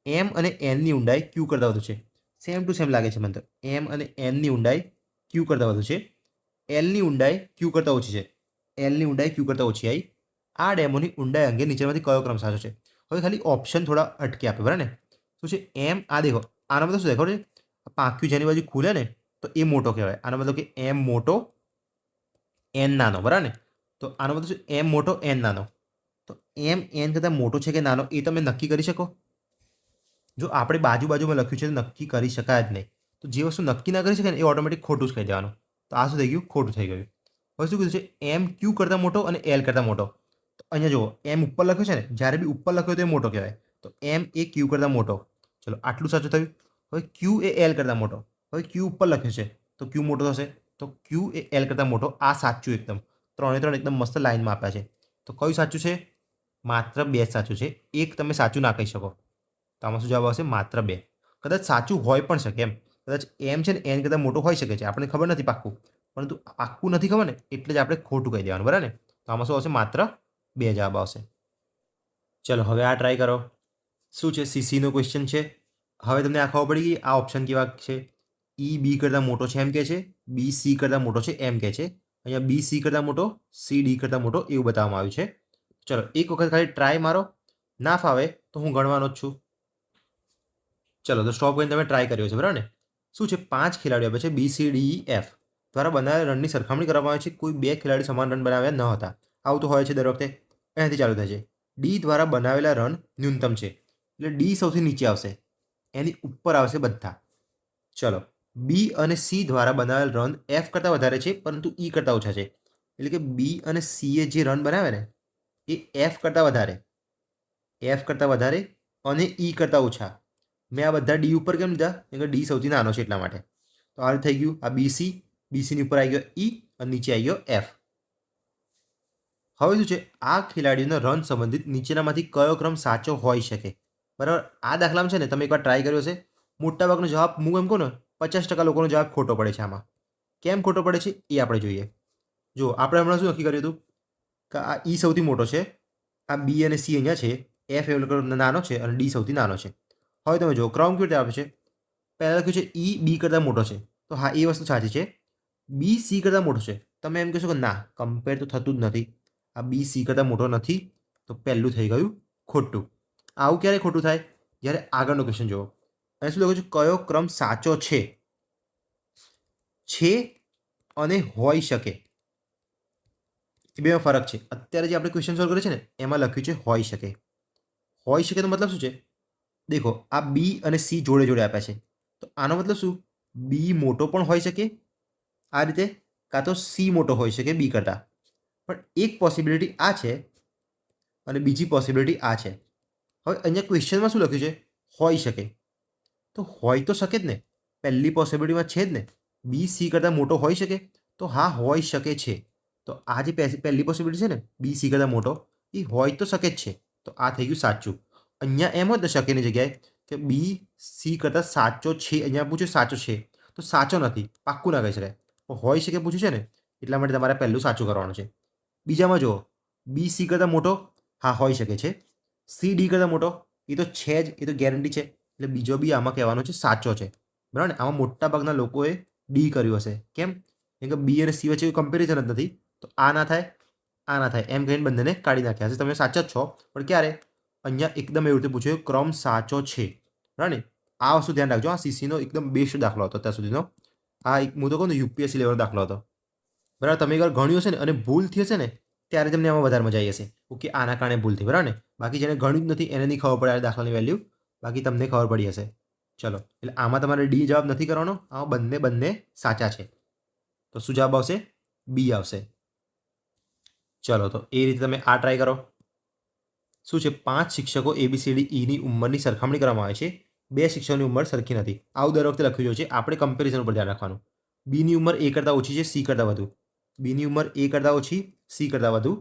એમ અને એનની ઊંડાઈ ક્યુ કરતાં વધુ છે. સેમ ટુ સેમ લાગે છે મને તો. એમ અને એનની ઊંડાઈ ક્યુ કરતાં વધુ છે. એલની ઊંડાઈ ક્યુ કરતાં ઓછી છે. એલની ઊંડાઈ ક્યુ કરતાં ઓછી આવી. આ ડેમોની ઊંડાઈ અંગે નીચેમાંથી કયો ક્રમ સાચો છે? હવે ખાલી ઓપ્શન થોડા અટકે આપે, બરાબર ને. શું છે? એમ. આ દેખો, આનો મતલબ શું દેખો છે? પાંખ્યું જેની બાજુ ખુલે ને તો એ મોટો કહેવાય. આનો મતલબ કે એમ મોટો, એન નાનો, બરાબર ને. તો આનો મતલબ શું? એમ મોટો, એન નાનો. તો એમ એન કરતાં મોટો છે કે નાનો એ તમે નક્કી કરી શકો? જો આપણે બાજુમાં લખ્યું છે તો નક્કી કરી શકાય જ નહીં. તો જે વસ્તુ નક્કી ના કરી શકાય ને એ ઓટોમેટિક ખોટું જ કહી દેવાનું. તો આ શું થઈ ગયું? ખોટું થઈ ગયું. હવે શું કીધું છે? એમ ક્યુ કરતાં મોટો અને એલ કરતાં મોટો. તો અહીંયા જુઓ, એમ ઉપર લખ્યો છે ને, જ્યારે બી ઉપર લખ્યો તો એ મોટો કહેવાય. તો એમ એ ક્યુ કરતાં મોટો. ચલો આટલું સાચું થયું. હવે ક્યુ એ એલ કરતાં મોટો. હવે ક્યુ ઉપર લખ્યો છે તો ક્યુ મોટો થશે. તો ક્યુ એ એલ કરતાં મોટો. આ સાચું એકદમ. 3 એકદમ મસ્ત લાઈનમાં આપ્યા છે. તો કયું સાચું છે? માત્ર 2 જ સાચું છે. એક તમે સાચું ના કહી શકો. તો આમાં શું જવાબ આવશે? માત્ર 2. કદાચ સાચું હોય પણ શકે એમ. કદાચ એમ છે ને એન કરતાં મોટો હોઈ શકે છે, આપણને ખબર નથી પાક્કું, પરંતુ પાક્કું નથી ખબર ને એટલે જ આપણે ખોટું કહી દેવાનું, બરાબર ને. તો આમાં શું આવશે? માત્ર 2 જવાબ આવશે. ચલો હવે આ ટ્રાય કરો. શું છે? સીસીનો ક્વેશ્ચન છે. હવે તમને આ ખબર પડી ગઈ આ ઓપ્શન કેવા છે. ઈ બી કરતાં મોટો છે એમ કહે છે, બી સી કરતાં મોટો છે એમ કહે છે. અહીંયા બી સી કરતાં મોટો, સી ડી કરતાં મોટો એવું બતાવવામાં આવ્યું છે. ચલો એક વખત ખાલી ટ્રાય મારો, ના ફાવે તો હું ગણવાનો જ છું. ચલો તો સ્ટોપ કરીને તમે ટ્રાય કર્યો છે, બરાબર ને. શું છે? 5 ખેલાડીઓ આપે છે, B C D E F દ્વારા બનાવેલા રનની સરખામણી કરવામાં આવે છે. કોઈ 2 ખેલાડી સમાન રન બનાવ્યા ન હતા. આવું તો હોય છે દર વખતે. એનાથી ચાલુ થાય છે. ડી દ્વારા બનાવેલા રન ન્યૂનતમ છે, એટલે ડી સૌથી નીચે આવશે, એની ઉપર આવશે બધા. ચલો બી અને સી દ્વારા બનાવેલ રન એફ કરતાં વધારે છે પરંતુ ઈ કરતાં ઓછા છે. એટલે કે બી અને સીએ જે રન બનાવે ને એ એફ કરતાં વધારે, એફ કરતાં વધારે અને ઈ કરતાં ઓછા. મેં આ બધા ડી ઉપર કેમ લીધા? કેમ કે ડી સૌથી નાનો છે એટલા માટે. તો આ થઈ ગયું. આ બીસી, બીસીની ઉપર આવી ગયો ઈ અને નીચે આવી ગયો એફ. હવે શું છે? આ ખેલાડીઓના રન સંબંધિત નીચેનામાંથી કયો ક્રમ સાચો હોઈ શકે? બરાબર. આ દાખલામાં છે ને તમે એકવાર ટ્રાય કર્યો છે, મોટાભાગનો જવાબ હું એમ કહું ને 50% લોકોનો જવાબ ખોટો પડે છે આમાં. કેમ ખોટો પડે છે એ આપણે જોઈએ. જો આપણે હમણાં શું નક્કી કર્યું હતું કે આ ઈ સૌથી મોટો છે, આ બી અને સી અહીંયા છે, એફ એ નાનો છે અને ડી સૌથી નાનો છે. હવે તમે જો ક્રમ કેવી રીતે આપે છે? પહેલાં લખ્યું છે ઈ બી કરતાં મોટો છે, તો હા એ વસ્તુ સાચી છે. બી સી કરતાં મોટો છે, તમે એમ કહેશો કે ના કમ્પેર તો થતું જ નથી, આ બી સી કરતાં મોટો નથી, તો પહેલું થઈ ગયું ખોટું. આવું ક્યારે ખોટું થાય? જ્યારે આગળનો ક્વેશ્ચન જુઓ. અહીં શું લખ્યું છે? કયો ક્રમ સાચો છે અને હોઈ શકે. એ બેમાં ફરક છે. અત્યારે જે આપણે ક્વેશ્ચન સોલ્વ કરીએ છીએ ને એમાં લખ્યું છે હોઈ શકે. હોઈ શકે તો મતલબ શું છે? દેખો આ બી અને સી જોડે જોડે આપ્યા છે, તો આનો મતલબ શું? બી મોટો પણ હોઈ શકે આ રીતે, કાં તો સી મોટો હોઈ શકે બી કરતાં. પણ એક પોસિબિલિટી આ છે અને બીજી પોસિબિલિટી આ છે. હવે અહીંયા ક્વેશ્ચનમાં શું લખ્યું છે? હોઈ શકે. તો હોય તો શકે જ ને, પહેલી પોસિબિલિટીમાં છે જ ને. બી સી કરતાં મોટો હોઈ શકે, તો હા હોઈ શકે છે. તો આ જે પહેલી પોસિબિલિટી છે ને બી સી કરતાં મોટો, એ હોય તો શકે જ છે. તો આ થઈ ગયું સાચું. અહીંયા એમ જ શકેની જગ્યાએ કે બી સી કરતાં સાચો છે, અહીંયા પૂછ્યું સાચો છે, તો સાચો નથી, પાક્કું ના કહી શકાય. હોઈ શકે પૂછ્યું છે ને એટલા માટે તમારે પહેલું સાચું કરવાનું છે. બીજામાં જુઓ, બી સી કરતાં મોટો, હા હોઈ શકે છે. સી ડી કરતાં મોટો, એ તો છે જ, એ તો ગેરંટી છે. એટલે બીજો બી આમાં કહેવાનો છે સાચો છે, બરાબર ને. આમાં મોટાભાગના લોકોએ ડી કર્યું હશે. કેમ? કે બી અને સી વચ્ચે કમ્પેરિઝન જ નથી, તો આ ના થાય, આ ના થાય, એમ કહીને બંનેને કાઢી નાખ્યા હશે. તમે સાચા જ છો, પણ ક્યારે? અહીંયા એકદમ એવી રીતે પૂછ્યું ક્રમ સાચો છે, બરાબર ને. આ વસ્તુ ધ્યાન રાખજો. આ સીસીનો એકદમ બેસ્ટ દાખલો હતો અત્યાર સુધીનો. આ એક હું તો કહું ને યુપીએસસી લેવલનો દાખલો હતો, બરાબર. તમે એકવાર ગણ્યું હશે ને અને ભૂલ થઈ હશે ને ત્યારે તમને આમાં વધારે મજા આવી હશે. ઓકે આના કારણે ભૂલ થઈ, બરાબર ને. બાકી જેને ગણ્યું જ નથી એને નહીં ખબર પડે આ દાખલાની વેલ્યુ, બાકી તમને ખબર પડી હશે. ચલો એટલે આમાં તમારે ડી જવાબ નથી કરવાનો, આમાં બંને સાચા છે. તો શું જવાબ આવશે? બી આવશે. ચલો તો એ રીતે તમે આ ટ્રાય કરો. શું છે? 5 શિક્ષકો ABCD Eની ઉંમરની સરખામણી કરવામાં આવે છે. બે શિક્ષકોની ઉંમર સરખી નથી. આવું દર વખતે લખ્યું છે. આપણે કમ્પેરિઝન ઉપર ધ્યાન રાખવાનું. બીની ઉંમર એ કરતાં ઓછી છે, સી કરતાં વધુ. બીની ઉંમર એ કરતાં ઓછી, સી કરતાં વધુ.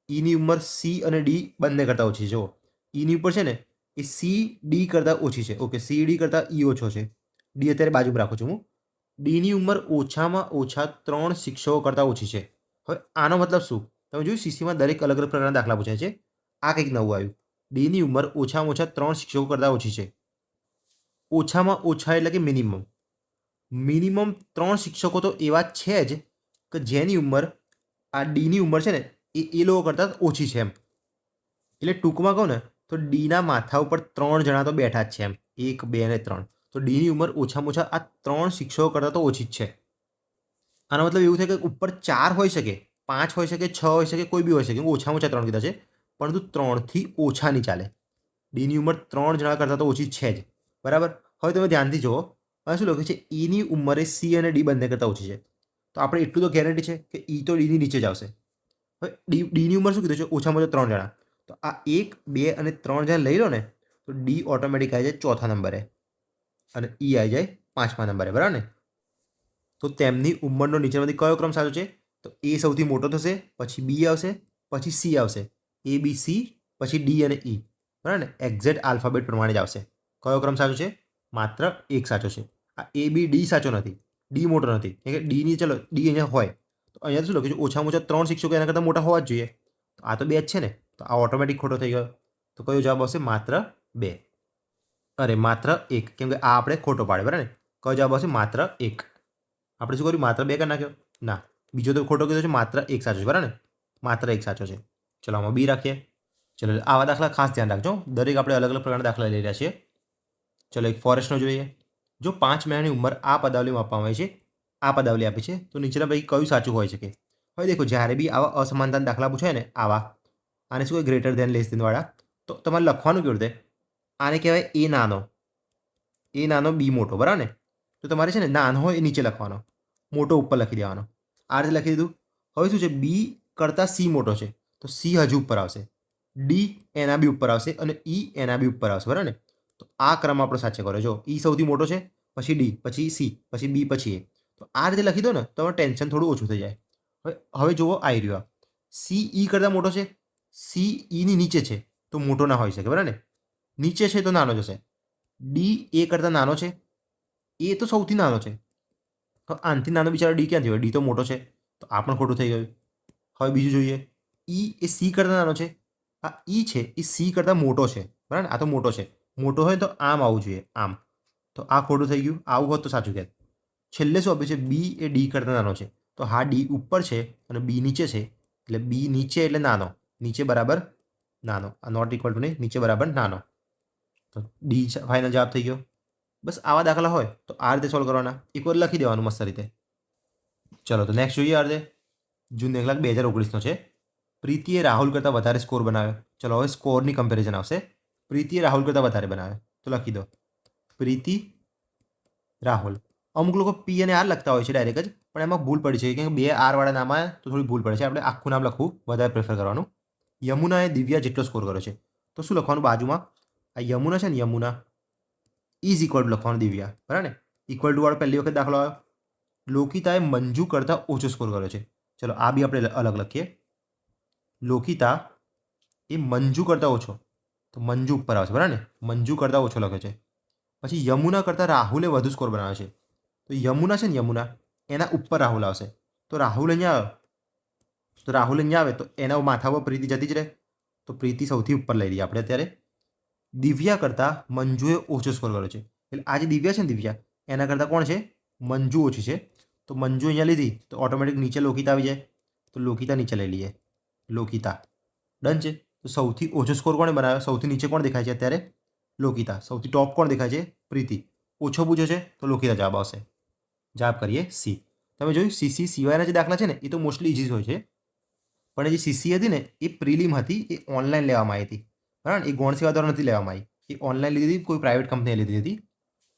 ઈની ઉંમર સી અને ડી બંને કરતાં ઓછી છે. જુઓ, ઈની ઉપર છે ને એ સી ડી કરતાં ઓછી છે. ઓકે, સી ડી કરતાં ઈ ઓછો છે. ડી અત્યારે બાજુમાં રાખું છું હું. ડીની ઉંમર ઓછામાં ઓછા 3 શિક્ષકો કરતાં ઓછી છે. હવે આનો મતલબ શું? તમે જોયું સીસીમાં દરેક અલગ અલગ પ્રકારના દાખલા પૂછાય છે. આ કંઈક નવું આવ્યું. ડીની ઉંમર ઓછામાં ઓછા 3 શિક્ષકો કરતાં ઓછી છે. ઓછામાં ઓછા એટલે કે મિનિમમ. મિનિમમ 3 શિક્ષકો તો એવા છે જ કે જેની ઉંમર આ ડીની ઉંમર છે ને એ લોકો કરતાં ઓછી છે એમ. એટલે ટૂંકમાં કહું ને તો ડીના માથા ઉપર 3 જણા તો બેઠા જ છે એમ. 1, 2 અને 3. તો ડીની ઉંમર ઓછામાં ઓછા આ 3 શિક્ષકો કરતાં તો ઓછી જ છે. આનો મતલબ એવું થાય કે ઉપર 4 હોઈ શકે, 5 હોઈ શકે, 6 હોઈ શકે, કોઈ બી હોઈ શકે. ઓછામાં ઓછા 3 કીધા છે, પરંતુ 3થી ઓછા નહીં ચાલે. ડીની ઉંમર 3 જણા કરતાં તો ઓછી છે જ. બરાબર. હવે તમે ધ્યાનથી જુઓ. હવે શું લખ્યું છે? ઈની ઉંમરે સી અને ડી બંને કરતાં ઓછી છે. તો આપણે એટલું તો ગેરંટી છે કે ઈ તો ડીની નીચે જ આવશે. હવે ડીની ઉંમર શું કીધું છે? ઓછામાં ઓછા 3 જણા. તો આ 1, 2 અને 3 જણા લઈ લો ને તો ડી ઓટોમેટિક આવી જાય ચોથા નંબરે અને ઈ આવી જાય 5મા નંબરે. બરાબર ને? તો તેમની ઉંમરનો નીચેમાંથી કયો ક્રમ સાચો છે? તો એ સૌથી મોટો થશે, પછી બી આવશે, પછી સી આવશે, એ બી સી, પછી ડી અને ઈ. બરાબર ને? એક્ઝેક્ટ આલ્ફાબેટ પ્રમાણે જ આવશે. કયો ક્રમ સાચો છે? માત્ર એક સાચો છે. આ એ બી ડી સાચો નથી, ડી મોટો નથી. કેમ કે ડીની ચલો ડી અહીંયા હોય તો અહીંયા શું લખ્યું છે? ઓછામાં ઓછા 3 શિક્ષકો એના કરતાં મોટા હોવા જ જોઈએ. તો આ તો 2 જ છે ને, તો આ ઓટોમેટિક ખોટો થઈ ગયો. તો કયો જવાબ આવશે? માત્ર 2. અરે માત્ર 1, કેમ કે આ આપણે ખોટો પાડે. બરાબર ને? કયો જવાબ આવશે? માત્ર 1. આપણે શું કર્યું? માત્ર 2 કરી નાખ્યો? ના, બીજો તો ખોટો કીધો છે. માત્ર 1 સાચો છે. બરાબર ને? માત્ર 1 સાચો છે. ચલો આમાં બી રાખીએ. ચલો આવા દાખલા ખાસ ધ્યાન રાખજો. દરેક આપણે અલગ અલગ પ્રકારના દાખલા લઈ રહ્યા છીએ. ચલો એક ફોરેસ્ટનો જોઈએ. જો 5 મહિનાની ઉંમર આ પદાવલીમાં આપવામાં આવી છે, આ પદાવલી આપી છે, તો નીચેના પૈકી કયું સાચું હોઈ શકે? હવે દેખો, જ્યારે બી આવા અસમાનતાના દાખલા પૂછાય ને, આને શું કહે? ગ્રેટર ધેન લેસ ધેન વાળા. તો તમારે લખવાનું કેવું રીતે? આને કહેવાય એ નાનો બી મોટો. બરાબર ને? તો તમારે છે ને નાનો હોય એ નીચે લખવાનો, મોટો ઉપર લખી દેવાનો. આ રીતે લખી દીધું. હવે શું છે? બી કરતાં સી મોટો છે તો સી હજુ ઉપર આવશે, ડી એના બી ઉપર આવશે અને ઈ એના બી ઉપર આવશે. બરાબર ને? તો આ ક્રમ આપણો સાચો કર્યો. જો ઈ સૌથી મોટો છે, પછી ડી, પછી સી, પછી બી, પછી એ. તો આ રીતે લખી દો ને તો તમારું ટેન્શન થોડું ઓછું થઈ જાય. હવે જુઓ, આવી રહ્યો. સી ઈ કરતાં મોટો છે, સી ઈની નીચે છે તો મોટો ના હોઈ શકે. બરાબર ને? નીચે છે તો નાનો જશે. ડી એ કરતાં નાનો છે, એ તો સૌથી નાનો છે. તો આનાથી નાનો બિચારો ડી ક્યાંથી હોય? ડી તો મોટો છે, તો આ પણ ખોટું થઈ ગયું. હવે બીજું જોઈએ. ઈ એ સી કરતાં નાનો છે, આ ઈ છે એ સી કરતાં મોટો છે. બરાબર ને? આ તો મોટો છે. મોટો હોય તો આમ આવવું જોઈએ, આમ. તો આ ખોટું થઈ ગયું. આવું હોત તો સાચું કહેત. છેલ્લે શું આપ્યું છે? બી એ ડી કરતાં નાનો છે. તો હા, ડી ઉપર છે અને બી નીચે છે, એટલે બી નીચે એટલે નાનો, નીચે બરાબર નાનો. આ નોટ ઇક્વલ ટુ નહીં, નીચે બરાબર નાનો. તો ડી ફાઇનલ જવાબ થઈ ગયો. બસ આવા દાખલા હોય તો આ રીતે સોલ્વ કરવાના. એકવાર લખી દેવાનું મસ્ત રીતે. ચલો તો નેક્સ્ટ જોઈએ. આ રીતે જૂન 1,2019નો છે. પ્રીતિએ રાહુલ કરતાં વધારે સ્કોર બનાવ્યો. ચલો હવે સ્કોરની કમ્પેરિઝન આવશે. પ્રીતિએ રાહુલ કરતાં વધારે બનાવ્યો તો લખી દો પ્રીતિ રાહુલ. અમુક લોકો પી અને આર લખતા હોય છે ડાયરેક્ટ જ, પણ એમાં ભૂલ પડી છે. કેમ કે 2 આર વાળા નામ આવ્યા તો થોડી ભૂલ પડે છે. આપણે આખું નામ લખવું વધારે પ્રેફર કરવાનું. યમુનાએ દિવ્યા જેટલો સ્કોર કર્યો છે તો શું લખવાનું બાજુમાં? આ યમુના છે ને, યમુના ઇઝ ઇક્વલ ટુ લખવાનું દિવ્યા. બરાબર ને? ઇક્વલ ટુ વાળો પહેલી વખત દાખલો આવ્યો. લોકિતાએ મંજુ કરતાં ઓછો સ્કોર કર્યો છે. ચલો આ બી આપણે અલગ લખીએ. લોકિતા એ મંજુ કરતાં ઓછો, તો મંજુ ઉપર આવશે. બરાબર ને? મંજુ કરતાં ઓછો લખ્યો છે. પછી યમુના કરતાં રાહુલે વધુ સ્કોર બનાવ્યો છે, તો યમુના છે ને, યમુના એના ઉપર રાહુલ આવશે. તો રાહુલ અહીંયા આવે, તો રાહુલ અહીંયા આવે તો એના માથા પર પ્રીતિ જતી જ રહે. તો પ્રીતિ સૌથી ઉપર લઈ લઈએ આપણે અત્યારે. દિવ્યા કરતાં મંજુએ ઓછો સ્કોર કર્યો છે, એટલે આ જે દિવ્યા છે ને, દિવ્યા એના કરતાં કોણ છે? મંજુ ઓછી છે. તો મંજુ અહીંયા લીધી તો ઓટોમેટિક નીચે લોકિતા આવી જાય. તો લોકિતા નીચે લઈ લઈએ. લોકિતા ડન છે. તો સૌથી ઓછો સ્કોર કોણે બનાવ્યો? સૌથી નીચે કોણ દેખાય છે અત્યારે? લોકિતા. સૌથી ટોપ કોણ દેખાય છે? પ્રીતિ. ઓછો પૂછ્યો છે તો લોકિતા જવાબ આવશે. જવાબ કરીએ સી. તમે જોયું સીસી સિવાયના જે દાખલા છે ને એ તો મોસ્ટલી ઇઝી હોય છે, પણ જે સીસી હતી ને એ પ્રિલિમ હતી, એ ઓનલાઈન લેવામાં આવી હતી. બરાબર? એ ગૌણ સેવા દ્વારા નથી લેવામાં આવી, એ ઓનલાઈન લીધી હતી, કોઈ પ્રાઇવેટ કંપનીએ લીધી હતી.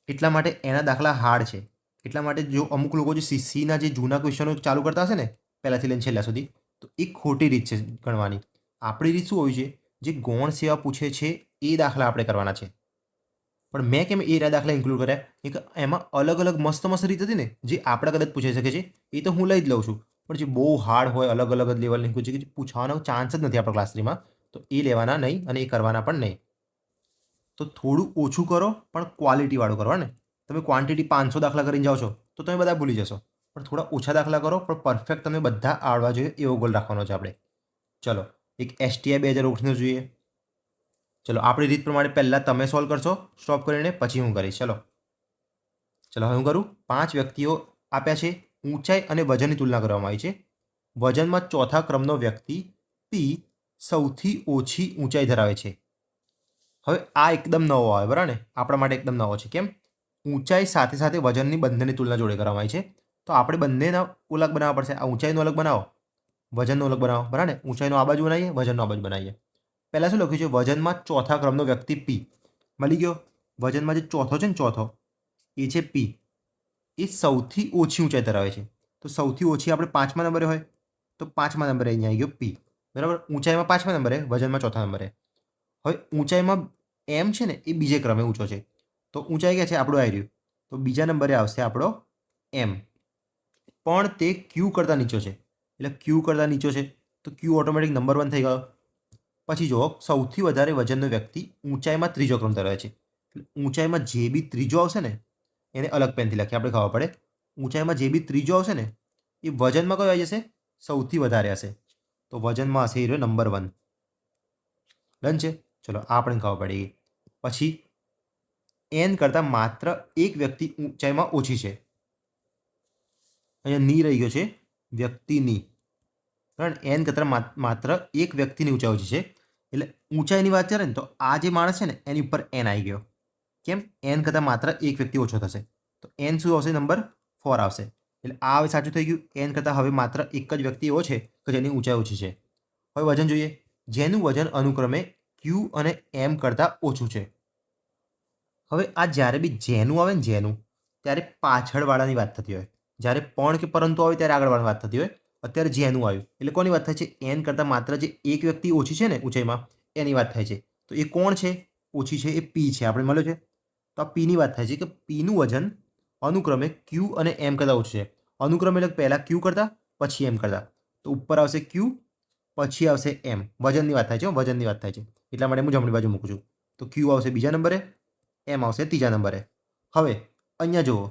એટલા માટે એના દાખલા હાર્ડ છે. એટલા માટે જો અમુક લોકો જે સીસીના જે જૂના ક્વેશ્ચનો ચાલુ કરતા હશે ને પહેલાંથી લઈને છેલ્લા સુધી, તો એ ખોટી રીત છે ગણવાની. આપણી રીત શું હોય છે? જે ગૌણ સેવા પૂછે છે એ દાખલા આપણે કરવાના છે. પણ મેં કેમ એ દાખલા ઇન્ક્લુડ કર્યા એક એમાં અલગ અલગ મસ્ત મસ્ત રીત હતી ને જે આપણે કદાચ પૂછાઈ શકે છે એ તો હું લઈ જ લઉં છું, પણ જે બહુ હાર્ડ હોય અલગ અલગ લેવલની પૂછે કે પૂછવાનો ચાન્સ જ નથી આપણા ક્લાસ 3માં, તો એ લેવાના નહીં અને એ કરવાના પણ નહીં. તો થોડું ઓછું કરો પણ ક્વોલિટીવાળું કરો ને. તમે ક્વોન્ટિટી 500 દાખલા કરીને જાઓ છો તો તમે બધા ભૂલી જશો, પણ થોડા ઓછા દાખલા કરો પણ પરફેક્ટ તમે બધા આવડવા જોઈએ એવો ગોલ રાખવાનો છે આપણે. ચલો એક STI 2019 જોઈએ. ચલો આપણી રીત પ્રમાણે પહેલાં તમે સોલ્વ કરશો સ્ટોપ કરીને, પછી હું કરીશ. ચલો હવે હું કરું. 5 વ્યક્તિઓ આપ્યા છે, ઊંચાઈ અને વજનની તુલના કરવામાં આવી છે. વજનમાં ચોથા ક્રમનો વ્યક્તિ P સૌથી ઓછી ઊંચાઈ ધરાવે છે. હવે આ એકદમ નવો આવે બરાબર ને, આપણા માટે એકદમ નવો છે. કેમ? ઊંચાઈ સાથે સાથે વજનની બંનેની તુલના જોડે કરવામાં આવી છે, તો આપણે બંનેના અલગ બનાવવા પડશે. આ ઊંચાઈનો અલગ બનાવો, વજનનો અલગ બનાવો બરાબર ને. ઊંચાઈનો આ બાજુ બનાવીએ, વજનનો આ બાજુ બનાવીએ. પહેલાં શું લખ્યું છે? વજનમાં ચોથા ક્રમનો વ્યક્તિ P મળી ગયો. વજનમાં જે ચોથો છે ને, ચોથો એ છે P, એ સૌથી ઓછી ઊંચાઈ ધરાવે છે. તો સૌથી ઓછી આપણે 5મા નંબરે હોય, તો 5મા નંબરે અહીંયા આવી ગયો P બરાબર. ઊંચાઈમાં 5મા નંબરે, વજનમાં ચોથા નંબરે. હવે ઊંચાઈમાં M છે ને એ બીજે ક્રમે ઊંચો છે, તો ઊંચાઈ ક્યાં છે? આપણું આવી રહ્યું, તો બીજા નંબરે આવશે આપણો M, પણ તે Q કરતાં નીચો છે. એટલે Q કરતાં નીચો છે તો Q ઓટોમેટિક નંબર 1 થઈ ગયો. પછી જુઓ, સૌથી વધારે વજનનો વ્યક્તિ ઊંચાઈમાં ત્રીજો ક્રમ ધરાવે છે. એટલે ઊંચાઈમાં જે બી ત્રીજો આવશે ને એને અલગ પેનથી લખીએ, આપણે ખબર પડે. ઊંચાઈમાં જે બી ત્રીજો આવશે ને એ વજનમાં કયો આવી જશે? સૌથી વધારે હશે, તો વજનમાં હશે એ રહ્યો નંબર 1. ડન છે. ચલો આ આપણે ખબર પડી. પછી N કરતાં માત્ર એક વ્યક્તિ ઊંચાઈમાં ઓછી છે. અહીંયા ની રહી ગયો છે, વ્યક્તિની. કારણ N કરતાં માત્ર એક વ્યક્તિની ઊંચાઈ ઓછી છે. એટલે ઊંચાઈની વાત કરે ને તો આ જે માણસ છે ને એની ઉપર N આવી ગયો. કેમ? N કરતાં માત્ર એક વ્યક્તિ ઓછો થશે, તો N શું આવશે? નંબર 4 આવશે. એટલે આ હવે સાચું થઈ ગયું. N કરતાં હવે માત્ર એક જ વ્યક્તિ એવો છે કે જેની ઊંચાઈ ઓછી છે. હવે વજન જોઈએ, જેનું વજન અનુક્રમે Q અને M કરતાં ઓછું છે. હવે આ જ્યારે બી જેનું આવે ને, જેનું, ત્યારે પાછળવાળાની વાત થતી હોય. જ્યારે પણ કે પરંતુ આવે ત્યારે આગળવાળાની વાત થતી હોય. અત્યારે જેનું આવ્યું એટલે કોની વાત થાય છે? N કરતાં માત્ર જે એક વ્યક્તિ ઓછી છે ને ઊંચાઈમાં એની વાત થાય છે. તો એ કોણ છે? ઓછી છે એ P છે, આપણે મળ્યો છે. તો આ Pની વાત થાય છે કે Pનું વજન અનુક્રમે Q અને M કરતાં ઓછું છે. અનુક્રમે એટલે પહેલાં Q કરતાં પછી M કરતાં, તો ઉપર આવશે Q પછી આવશે M. વજનની વાત થાય છે, વજનની વાત થાય છે, એટલા માટે હું જમણી બાજુ મૂકું છું. તો Q આવશે બીજા નંબરે, M આવશે ત્રીજા નંબરે. હવે અહીંયા જુઓ,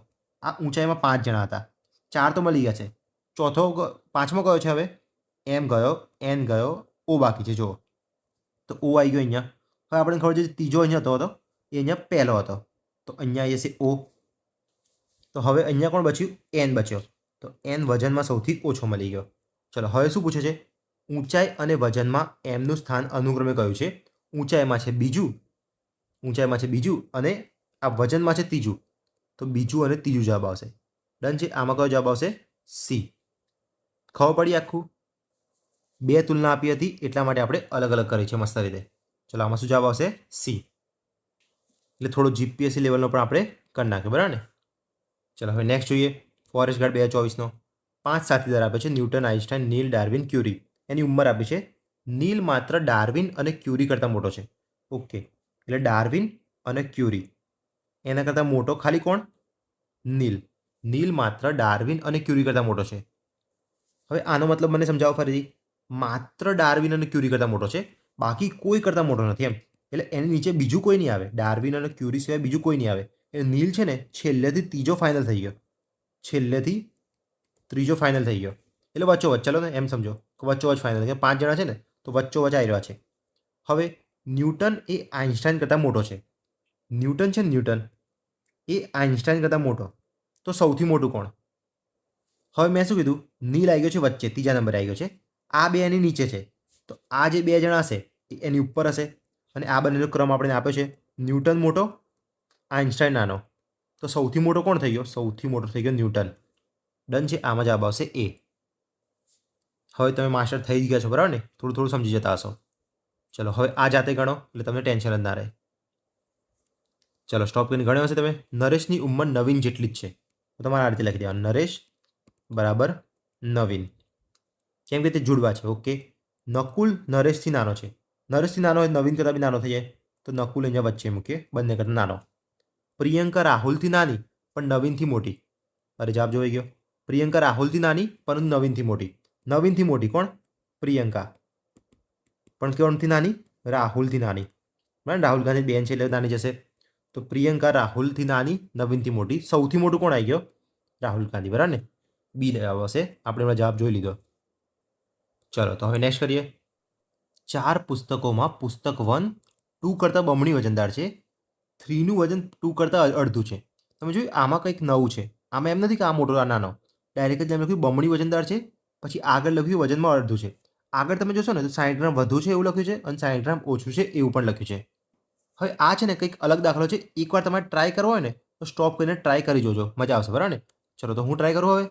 આ ઊંચાઈમાં 5 જણા હતા, 4 તો મળી ગયા છે. પાંચમો કયો છે? હવે M ગયો, N ગયો, O બાકી છે. જુઓ તો O આવી ગયો અહીંયા. હવે આપણે ખબર છે ત્રીજો અહીંયા હતો એ અહીંયા પહેલો હતો, તો અહીંયા આવી જશે O. તો હવે અહીંયા કોણ બચ્યું? N બચ્યો. તો N વજનમાં સૌથી ઓછો મળી ગયો. ચલો હવે શું પૂછે છે? ઊંચાઈ અને વજનમાં Mનું સ્થાન અનુક્રમે કયું છે? ઊંચાઈમાં છે બીજું, અને આ વજનમાં છે ત્રીજું, તો બીજું અને ત્રીજું જવાબ આવશે. ડન છે. આમાં કયો જવાબ આવશે? C. ખબર પડી આખું? 2 તુલના આપી હતી એટલા માટે આપણે અલગ અલગ કરી છે મસ્ત રીતે. ચલો આમાં શું જવાબ આવશે? C. એટલે થોડો GPSC લેવલનો પણ આપણે કરી નાખ્યો બરાબર ને. ચલો હવે નેક્સ્ટ જોઈએ. ફોરેસ્ટ ગાર્ડ 2024નો 5 સાથીદાર આપે છે, ન્યૂટન, આઇન્સ્ટાઈન, નીલ, ડાર્વિન, ક્યુરી. એની ઉંમર આપી છે. નીલ માત્ર ડાર્વિન અને ક્યુરી કરતાં મોટો છે. ઓકે, એટલે ડાર્વિન અને ક્યુરી એના કરતાં મોટો ખાલી કોણ? નીલ. નીલ માત્ર ડાર્વિન અને ક્યુરી કરતાં મોટો છે. હવે આનો મતલબ મને સમજાવો ફરીથી. માત્ર ડાર્વિન અને ક્યુરી કરતાં મોટો છે, બાકી કોઈ કરતાં મોટો નથી એમ. એટલે એની નીચે બીજું કોઈ નહીં આવે, ડાર્વિન અને ક્યુરી સિવાય બીજું કોઈ નહીં આવે. એ નીલ છે ને છેલ્લેથી ત્રીજો ફાઇનલ થઈ ગયો, એટલે વચ્ચોવચ્ચ. ચાલો ને એમ સમજો કે વચ્ચોવચ્ચ ફાઇનલ, કે 5 જણા છે ને તો વચ્ચોવચ્ચ આવી રહ્યા છે. હવે ન્યૂટન એ આઇન્સ્ટાઈન કરતાં મોટો છે. ન્યૂટન છે ને, ન્યૂટન એ આઇન્સ્ટાઈન કરતાં મોટો, તો સૌથી મોટું કોણ? હવે મેં શું કીધું? નીલ આવી ગયો છે વચ્ચે, ત્રીજા નંબરે આવી ગયો છે. આ બે એની નીચે છે, તો આ જે 2 જણા હશે એ એની ઉપર હશે. અને આ બંનેનો ક્રમ આપણે આપ્યો છે, ન્યૂટન મોટો, આઇન્સ્ટાઈન નાનો. તો સૌથી મોટો કોણ થઈ ગયો? સૌથી મોટો થઈ ગયો ન્યૂટન. ડન છે. આમાં જવાબ આવશે A. હવે તમે માસ્ટર થઈ ગયા છો બરાબર ને, થોડું થોડું સમજી જતા હશો. ચલો હવે આ જાતે ગણો એટલે તમને ટેન્શન જ ના રહે. ચલો સ્ટોપ કરીને ગણ્યો હશે તમે. નરેશની ઉંમર નવીન જેટલી જ છે, તો તમારે આ રીતે લખી દેવાનું, નરેશ બરાબર નવીન, કેમ કે તે જુડવા છે. ઓકે. નકુલ નરેશથી નાનો છે. નરેશથી નાનો હોય, નવીન કરતાં બી નાનો થઈ જાય, તો નકુલ અહીંયા વચ્ચે મૂકીએ, બંને કરતાં નાનો. પ્રિયંકા રાહુલથી નાની પણ નવીનથી મોટી. અરે જવાબ જોઈ ગયો. પ્રિયંકા રાહુલથી નાની પરંતુ નવીનથી મોટી. નવીનથી મોટી કોણ? પ્રિયંકા. પણ કોણથી નાની? રાહુલથી નાની. બરાબર, રાહુલ ગાંધી બેન છે એટલે નાની જશે. તો પ્રિયંકા રાહુલથી નાની, નવીનથી મોટી. સૌથી મોટું કોણ આવી ગયો? રાહુલ ગાંધી. બરાબર ને? બી જવાબ હશે. આપણે એમાં જવાબ જોઈ લીધો. ચલો તો હવે નેક્સ્ટ કરીએ. 4 પુસ્તકોમાં પુસ્તક 1 2 કરતાં બમણી વજનદાર છે, 3નું વજન 2 કરતાં અડધું છે. તમે જોયું આમાં કંઈક નવું છે. આમાં એમ નથી કે આ મોટો આ નાનો, ડાયરેક્ટ જ એમ લખ્યું બમણી વજનદાર છે, પછી આગળ લખ્યું વજનમાં અડધું છે. આગળ તમે જોશો ને તો 60 ગ્રામ વધુ છે એવું લખ્યું છે અને 60 ગ્રામ ઓછું છે એવું પણ લખ્યું છે. હવે આ છે ને કંઈક અલગ દાખલો છે. એકવાર તમારે ટ્રાય કરવો હોય ને તો સ્ટોપ કરીને ટ્રાય કરી જોજો, મજા આવશે. બરાબર ને? ચલો તો હું ટ્રાય કરું. હવે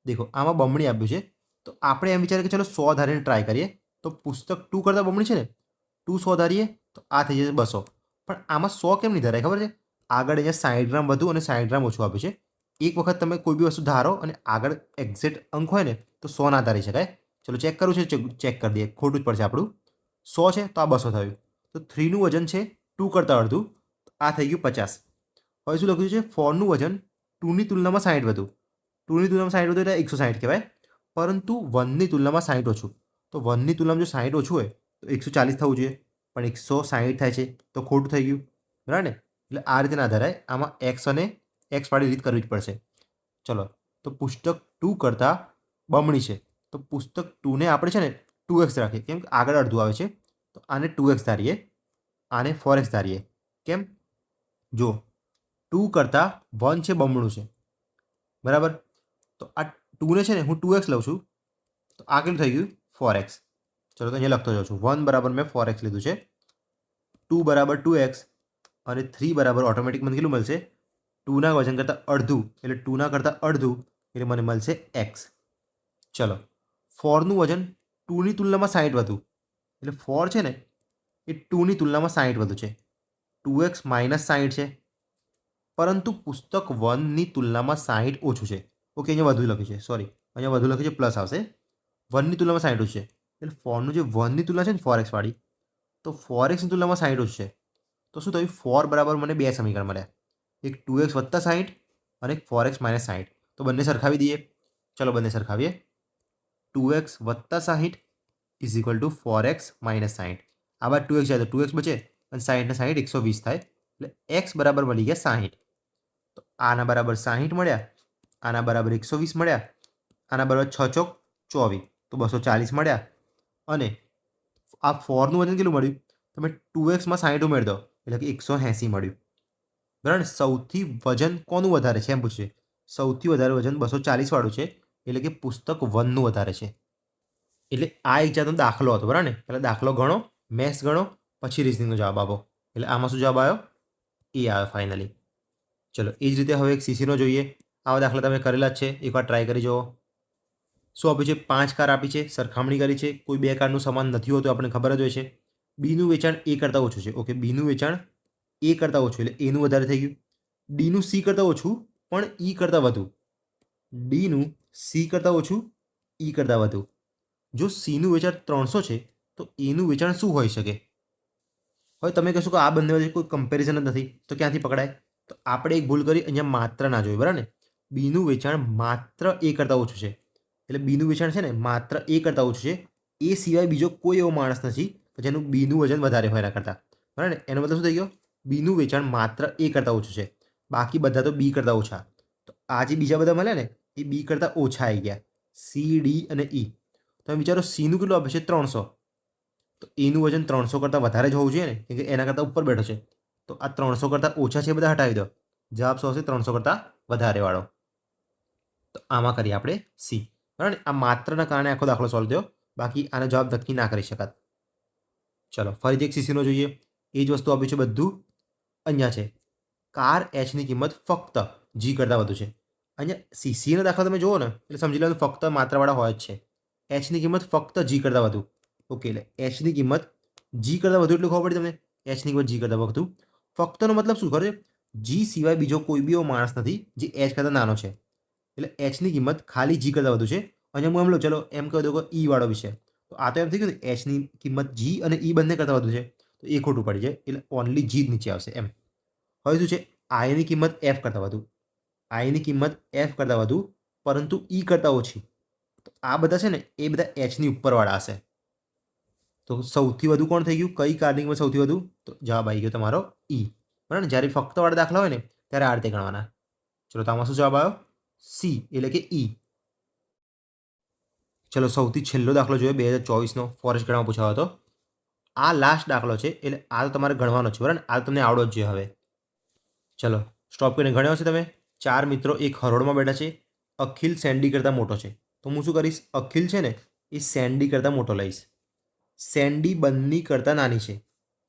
દેખો આમાં બમણી આપ્યું છે, તો આપણે એમ વિચારીએ કે ચલો 100 ધારીને ટ્રાય કરીએ. તો પુસ્તક 2 કરતાં બમણી છે ને, 2 100 ધારીએ તો આ થઈ જશે 200. પણ આમાં 100 કેમ નહીં ધરાય ખબર છે? આગળ અહીંયા 60 ગ્રામ વધુ અને 60 ગ્રામ ઓછું આપ્યું છે. એક વખત તમે કોઈ બી વસ્તુ ધારો અને આગળ એક્ઝેક્ટ અંક હોય ને તો 100 ના ધારી શકાય. ચલો ચેક કરવું છે, ચેક કરી દઈએ. ખોટું જ પડશે આપણું. 100 છે તો આ 200 થયું. તો 3નું વજન છે 2 કરતાં અડધું, તો આ થઈ ગયું 50. હવે શું લખ્યું છે? 4નું વજન 2ની તુલનામાં 60 વધુ. 2ની તુલનામાં 60 વધુ એટલે 160 કહેવાય, પરંતુ 1ની તુલનામાં 60 ઓછું. તો 1ની તુલનામાં જો 60 ઓછું હોય તો 140 થવું જોઈએ, પણ 160 થાય છે તો ખોટું થઈ ગયું. બરાબર ને? એટલે આ રીતે ના ધરાય. આમાં એક્સ અને એક્સ વાળી રીત કરવી જ પડશે. ચલો તો પુસ્તક 2 કરતાં બમણી છે, તો પુસ્તક 2ને આપણે છે ને 2x રાખીએ, કેમ કે આગળ અડધું આવે છે. તો આને 2x ધારીએ, આને 4x ધારીએ. કેમ? જો 2 કરતાં 1 છે બમણું છે. બરાબર? તો આ 2ને છે ને હું 2x લઉં છું, તો આ કેટલું થઈ ગયું? 4x. ચલો તો અહીંયા લખતો જાઉં છું. 1 બરાબર મેં 4x લીધું છે, 2 બરાબર 2x અને 3 બરાબર ઓટોમેટિક મને કેટલું મળશે? 2ના વજન કરતાં અડધું, એટલે 2ના કરતાં અડધું એટલે મને મળશે x. ચલો 4નું વજન 2ની તુલનામાં 60 વધુ, એટલે 4 છે ને એ 2ની તુલનામાં 60 વધુ છે. 2x માઇનસ 60 છે, પરંતુ પુસ્તક 1ની તુલનામાં 60 ઓછું છે. ઓકે, અહીંયા વધુ લખ્યું છે, સોરી, અહીંયા વધુ લખ્યું છે, પ્લસ આવશે. 1ની તુલનામાં 60 ઓછું છે, એટલે 4નું જે 1ની તુલના છે ને 4x વાળી, તો 4xની તુલનામાં 60 ઓછું છે. તો શું થયું? 4 બરાબર મને 2 સમીકરણ મળ્યા, એક 2x વત્તા 60 અને એક 4x માઇનસ 60. તો બંને સરખાવી દઈએ. ચલો બંને સરખાવીએ. 2x વત્તા 60 is equal to 4x minus 60. આ બાદ 2x જાય તો 2x બચે અને 60 ને 60 120 થાય, એટલે x બરાબર મળી ગયા 60. તો આના બરાબર 60 મળ્યા, આના બરાબર 120 મળ્યા, આના બરાબર 6 ચોક 24, તો 240 મળ્યા. અને આ 4નું વજન કેટલું મળ્યું? તમે 2xમાં 60 ઉમેરી દો એટલે કે 180 મળ્યું. બરાબર ને? સૌથી વજન કોનું વધારે છે એમ પૂછશે. સૌથી વધારે વજન 240 વાળું છે, એટલે કે પુસ્તક 1નું વધારે છે. એટલે આ એક જાતનો દાખલો હતો. બરાબર ને? એટલે દાખલો ગણો, મેથ્સ ગણો, પછી રિઝનિંગનો જવાબ આપો. એટલે આમાં શું જવાબ આવ્યો? એ આવ્યો ફાઇનલી. ચલો એ જ રીતે હવે એક સીસીનો જોઈએ. આવા દાખલા તમે કરેલા જ છે, એકવાર ટ્રાય કરી જુઓ. શું આપ્યું છે? 5 કાર આપી છે, સરખામણી કરી છે, કોઈ 2 કારનું સમાન નથી હોતું, આપણને ખબર જ હોય છે. બીનું વેચાણ એ કરતાં ઓછું છે. ઓકે, બીનું વેચાણ એ કરતાં ઓછું એટલે એનું વધારે થઈ ગયું. ડીનું સી કરતાં ઓછું પણ ઈ કરતાં વધુ. ડીનું સી કરતાં ઓછું, ઈ કરતાં વધુ. જો સીનું વેચાણ 300 છે તો એનું વેચાણ શું હોઈ શકે? હવે તમે કહેશો કે આ બંને વચ્ચે કોઈ કમ્પેરિઝન જ નથી, તો ક્યાંથી પકડાય? તો આપણે એક ભૂલ કરી, અહીંયા માત્ર ના જોઈ. બરાબર ને? બીનું વેચાણ માત્ર એ કરતાં ઓછું છે, એટલે બીનું વેચાણ છે ને માત્ર એ કરતાં ઓછું છે. એ સિવાય બીજો કોઈ એવો માણસ નથી જેનું બીનું વજન વધારે હોય એના કરતાં. બરાબર ને? એનો મતલબ શું થઈ ગયો? બીનું વેચાણ માત્ર એ કરતાં ઓછું છે, બાકી બધા તો બી કરતાં ઓછા. તો આ જે બીજા બધા મળ્યા ને એ બી કરતાં ઓછા આવી ગયા, સી, ડી અને ઈ. તમે વિચારો સીનું કેટલું આપે છે? 300. તો એનું વજન 300 કરતાં વધારે જ હોવું જોઈએ ને, કેમ કે એના કરતાં ઉપર બેઠો છે. તો આ 300 કરતાં ઓછા છે બધા હટાવી દો, જવાબ શું આવશે? 300 કરતાં વધારે વાળો. તો આમાં કરીએ આપણે સી. બરાબર? આ માત્રના કારણે આખો દાખલો સોલ્વ થયો, બાકી આનો જવાબ નક્કી ના કરી શકાત. ચલો ફરીથી એક સીસીનો જોઈએ. એ જ વસ્તુ આપી છે બધું અહીંયા છે. કાર એચની કિંમત ફક્ત જી કરતાં વધુ છે. અહીંયા સીસીનો દાખલો તમે જુઓ ને એટલે સમજી લો ફક્ત માત્રાવાળા હોય જ છે. એચની કિંમત ફક્ત જી કરતાં વધુ. ઓકે, એટલે એચની કિંમત જી કરતાં વધુ એટલું ખબર પડી તમને? એચની કિંમત જી કરતાં વધુ. ફક્તનો મતલબ શું ખબર છે? જી સિવાય બીજો કોઈ બી એવો માણસ નથી જે એચ કરતાં નાનો છે, એટલે એચની કિંમત ખાલી જી કરતાં વધુ છે. અને હું એમ લો, ચલો એમ કહી દો કે ઈ વાળો વિષય, તો આ તો એમ થઈ ગયું ને એચની કિંમત જી અને ઈ બંને કરતાં વધુ છે, તો એ ખોટું પડી જાય, એટલે ઓનલી જી જ નીચે આવશે એમ. હવે શું છે? આઈની કિંમત એફ કરતાં વધુ, આઈની કિંમત એફ કરતાં વધુ પરંતુ ઈ કરતાં ઓછી. તો આ બધા છે ને એ બધા એચની ઉપરવાળા હશે. તો સૌથી વધુ કોણ થઈ ગયું? કઈ કાર્ડની કિંમત સૌથી વધુ? તો જવાબ આવી ગયો તમારો ઈ. બરાબર ને? જ્યારે ફક્ત વાળા દાખલા હોય ને ત્યારે આ રીતે ગણવાના. ચલો તો આમાં શું જવાબ આવ્યો? સી એટલે કે ઈ. ચલો સૌથી છેલ્લો દાખલો જોઈએ 2024નો ફોરેસ્ટ ગાર્ડમાં પૂછાયો હતો. આ લાસ્ટ દાખલો છે એટલે આ તો તમારે ગણવાનો છે. બરાબર ને? આ તમને આવડો જ જોઈએ હવે. ચલો સ્ટોપ કરીને ગણ્યો છે તમે. 4 મિત્રો એક હરોળમાં બેઠા છે. અખિલ સેન્ડી કરતાં મોટો છે. તો હું શું કરીશ? અખિલ છે ને એ સેન્ડી કરતાં મોટો લઈશ. સેન્ડી બન્ની કરતાં નાની છે.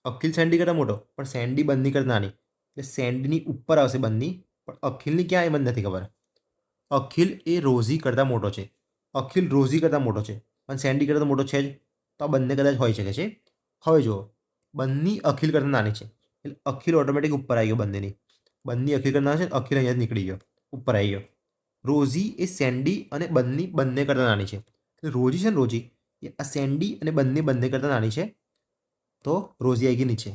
અખિલ સેન્ડી કરતાં મોટો પણ સેન્ડી બન્ની કરતાં નાની. એટલે સેન્ડીની ઉપર આવશે બન્ની, પણ અખિલની ક્યાં એ મને નથી ખબર. અખિલ એ રોઝી કરતાં મોટો છે. અખિલ રોઝી કરતાં મોટો છે પણ સેન્ડી કરતાં મોટો છે જ. તો આ બંને કદાચ હોઈ શકે છે. હવે જુઓ, બન્ની અખિલ કરતાં નાની છે એટલે અખિલ ઓટોમેટિક ઉપર આવી ગયો બંનેની. બન્ની અખિલ કરતાં નાની છે, અખિલ અહીંયા જ નીકળી ગયો, ઉપર આવી ગયો. રોઝી એ સેન્ડી અને બન્ની બંને કરતાં નાની છે. એટલે રોઝી છે ને, રોઝી એ આ સેન્ડી અને બંને કરતાં નાની છે. તો રોઝી આવી ગઈ નીચે.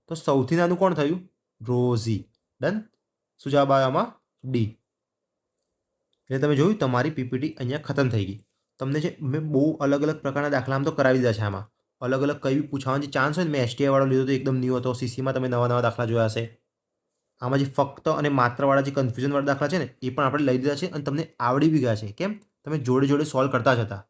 તો સૌથી નાનું કોણ થયું? રોઝી. ડન. શું જવાબ આવ્યો આમાં? ડી. એટલે તમે જોયું તમારી પીપીટી અહીંયા ખતમ થઈ ગઈ. તમને જે મેં બહુ અલગ અલગ પ્રકારના દાખલા આમ તો કરાવી દીધા છે. આમાં અલગ અલગ કઈ બી પૂછવાનો જે ચાન્સ હોય ને, મેં એસટીઆઈ વાળો લીધો તો એકદમ ન્યૂ હતો. સીસીમાં તમે નવા નવા દાખલા જોયા હશે. આમાં જે ફક્ત અને માત્રવાળા જે કન્ફ્યુઝનવાળા દાખલા છે ને એ પણ આપણે લઈ દીધા છે અને તમને આવડી બી ગયા છે. કેમ? તમે જોડે જોડે સોલ્વ કરતા જ હતા.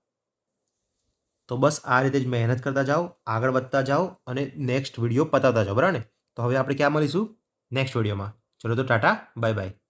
તો બસ આ રીતે જ મહેનત કરતા જાઓ, આગળ વધતા જાઓ અને નેક્સ્ટ વિડીયો પતાવતા જાઓ. બરાબર ને? તો હવે આપણે ક્યાં મળીશું? નેક્સ્ટ વિડીયોમાં. ચલો તો ટાટા, બાય બાય.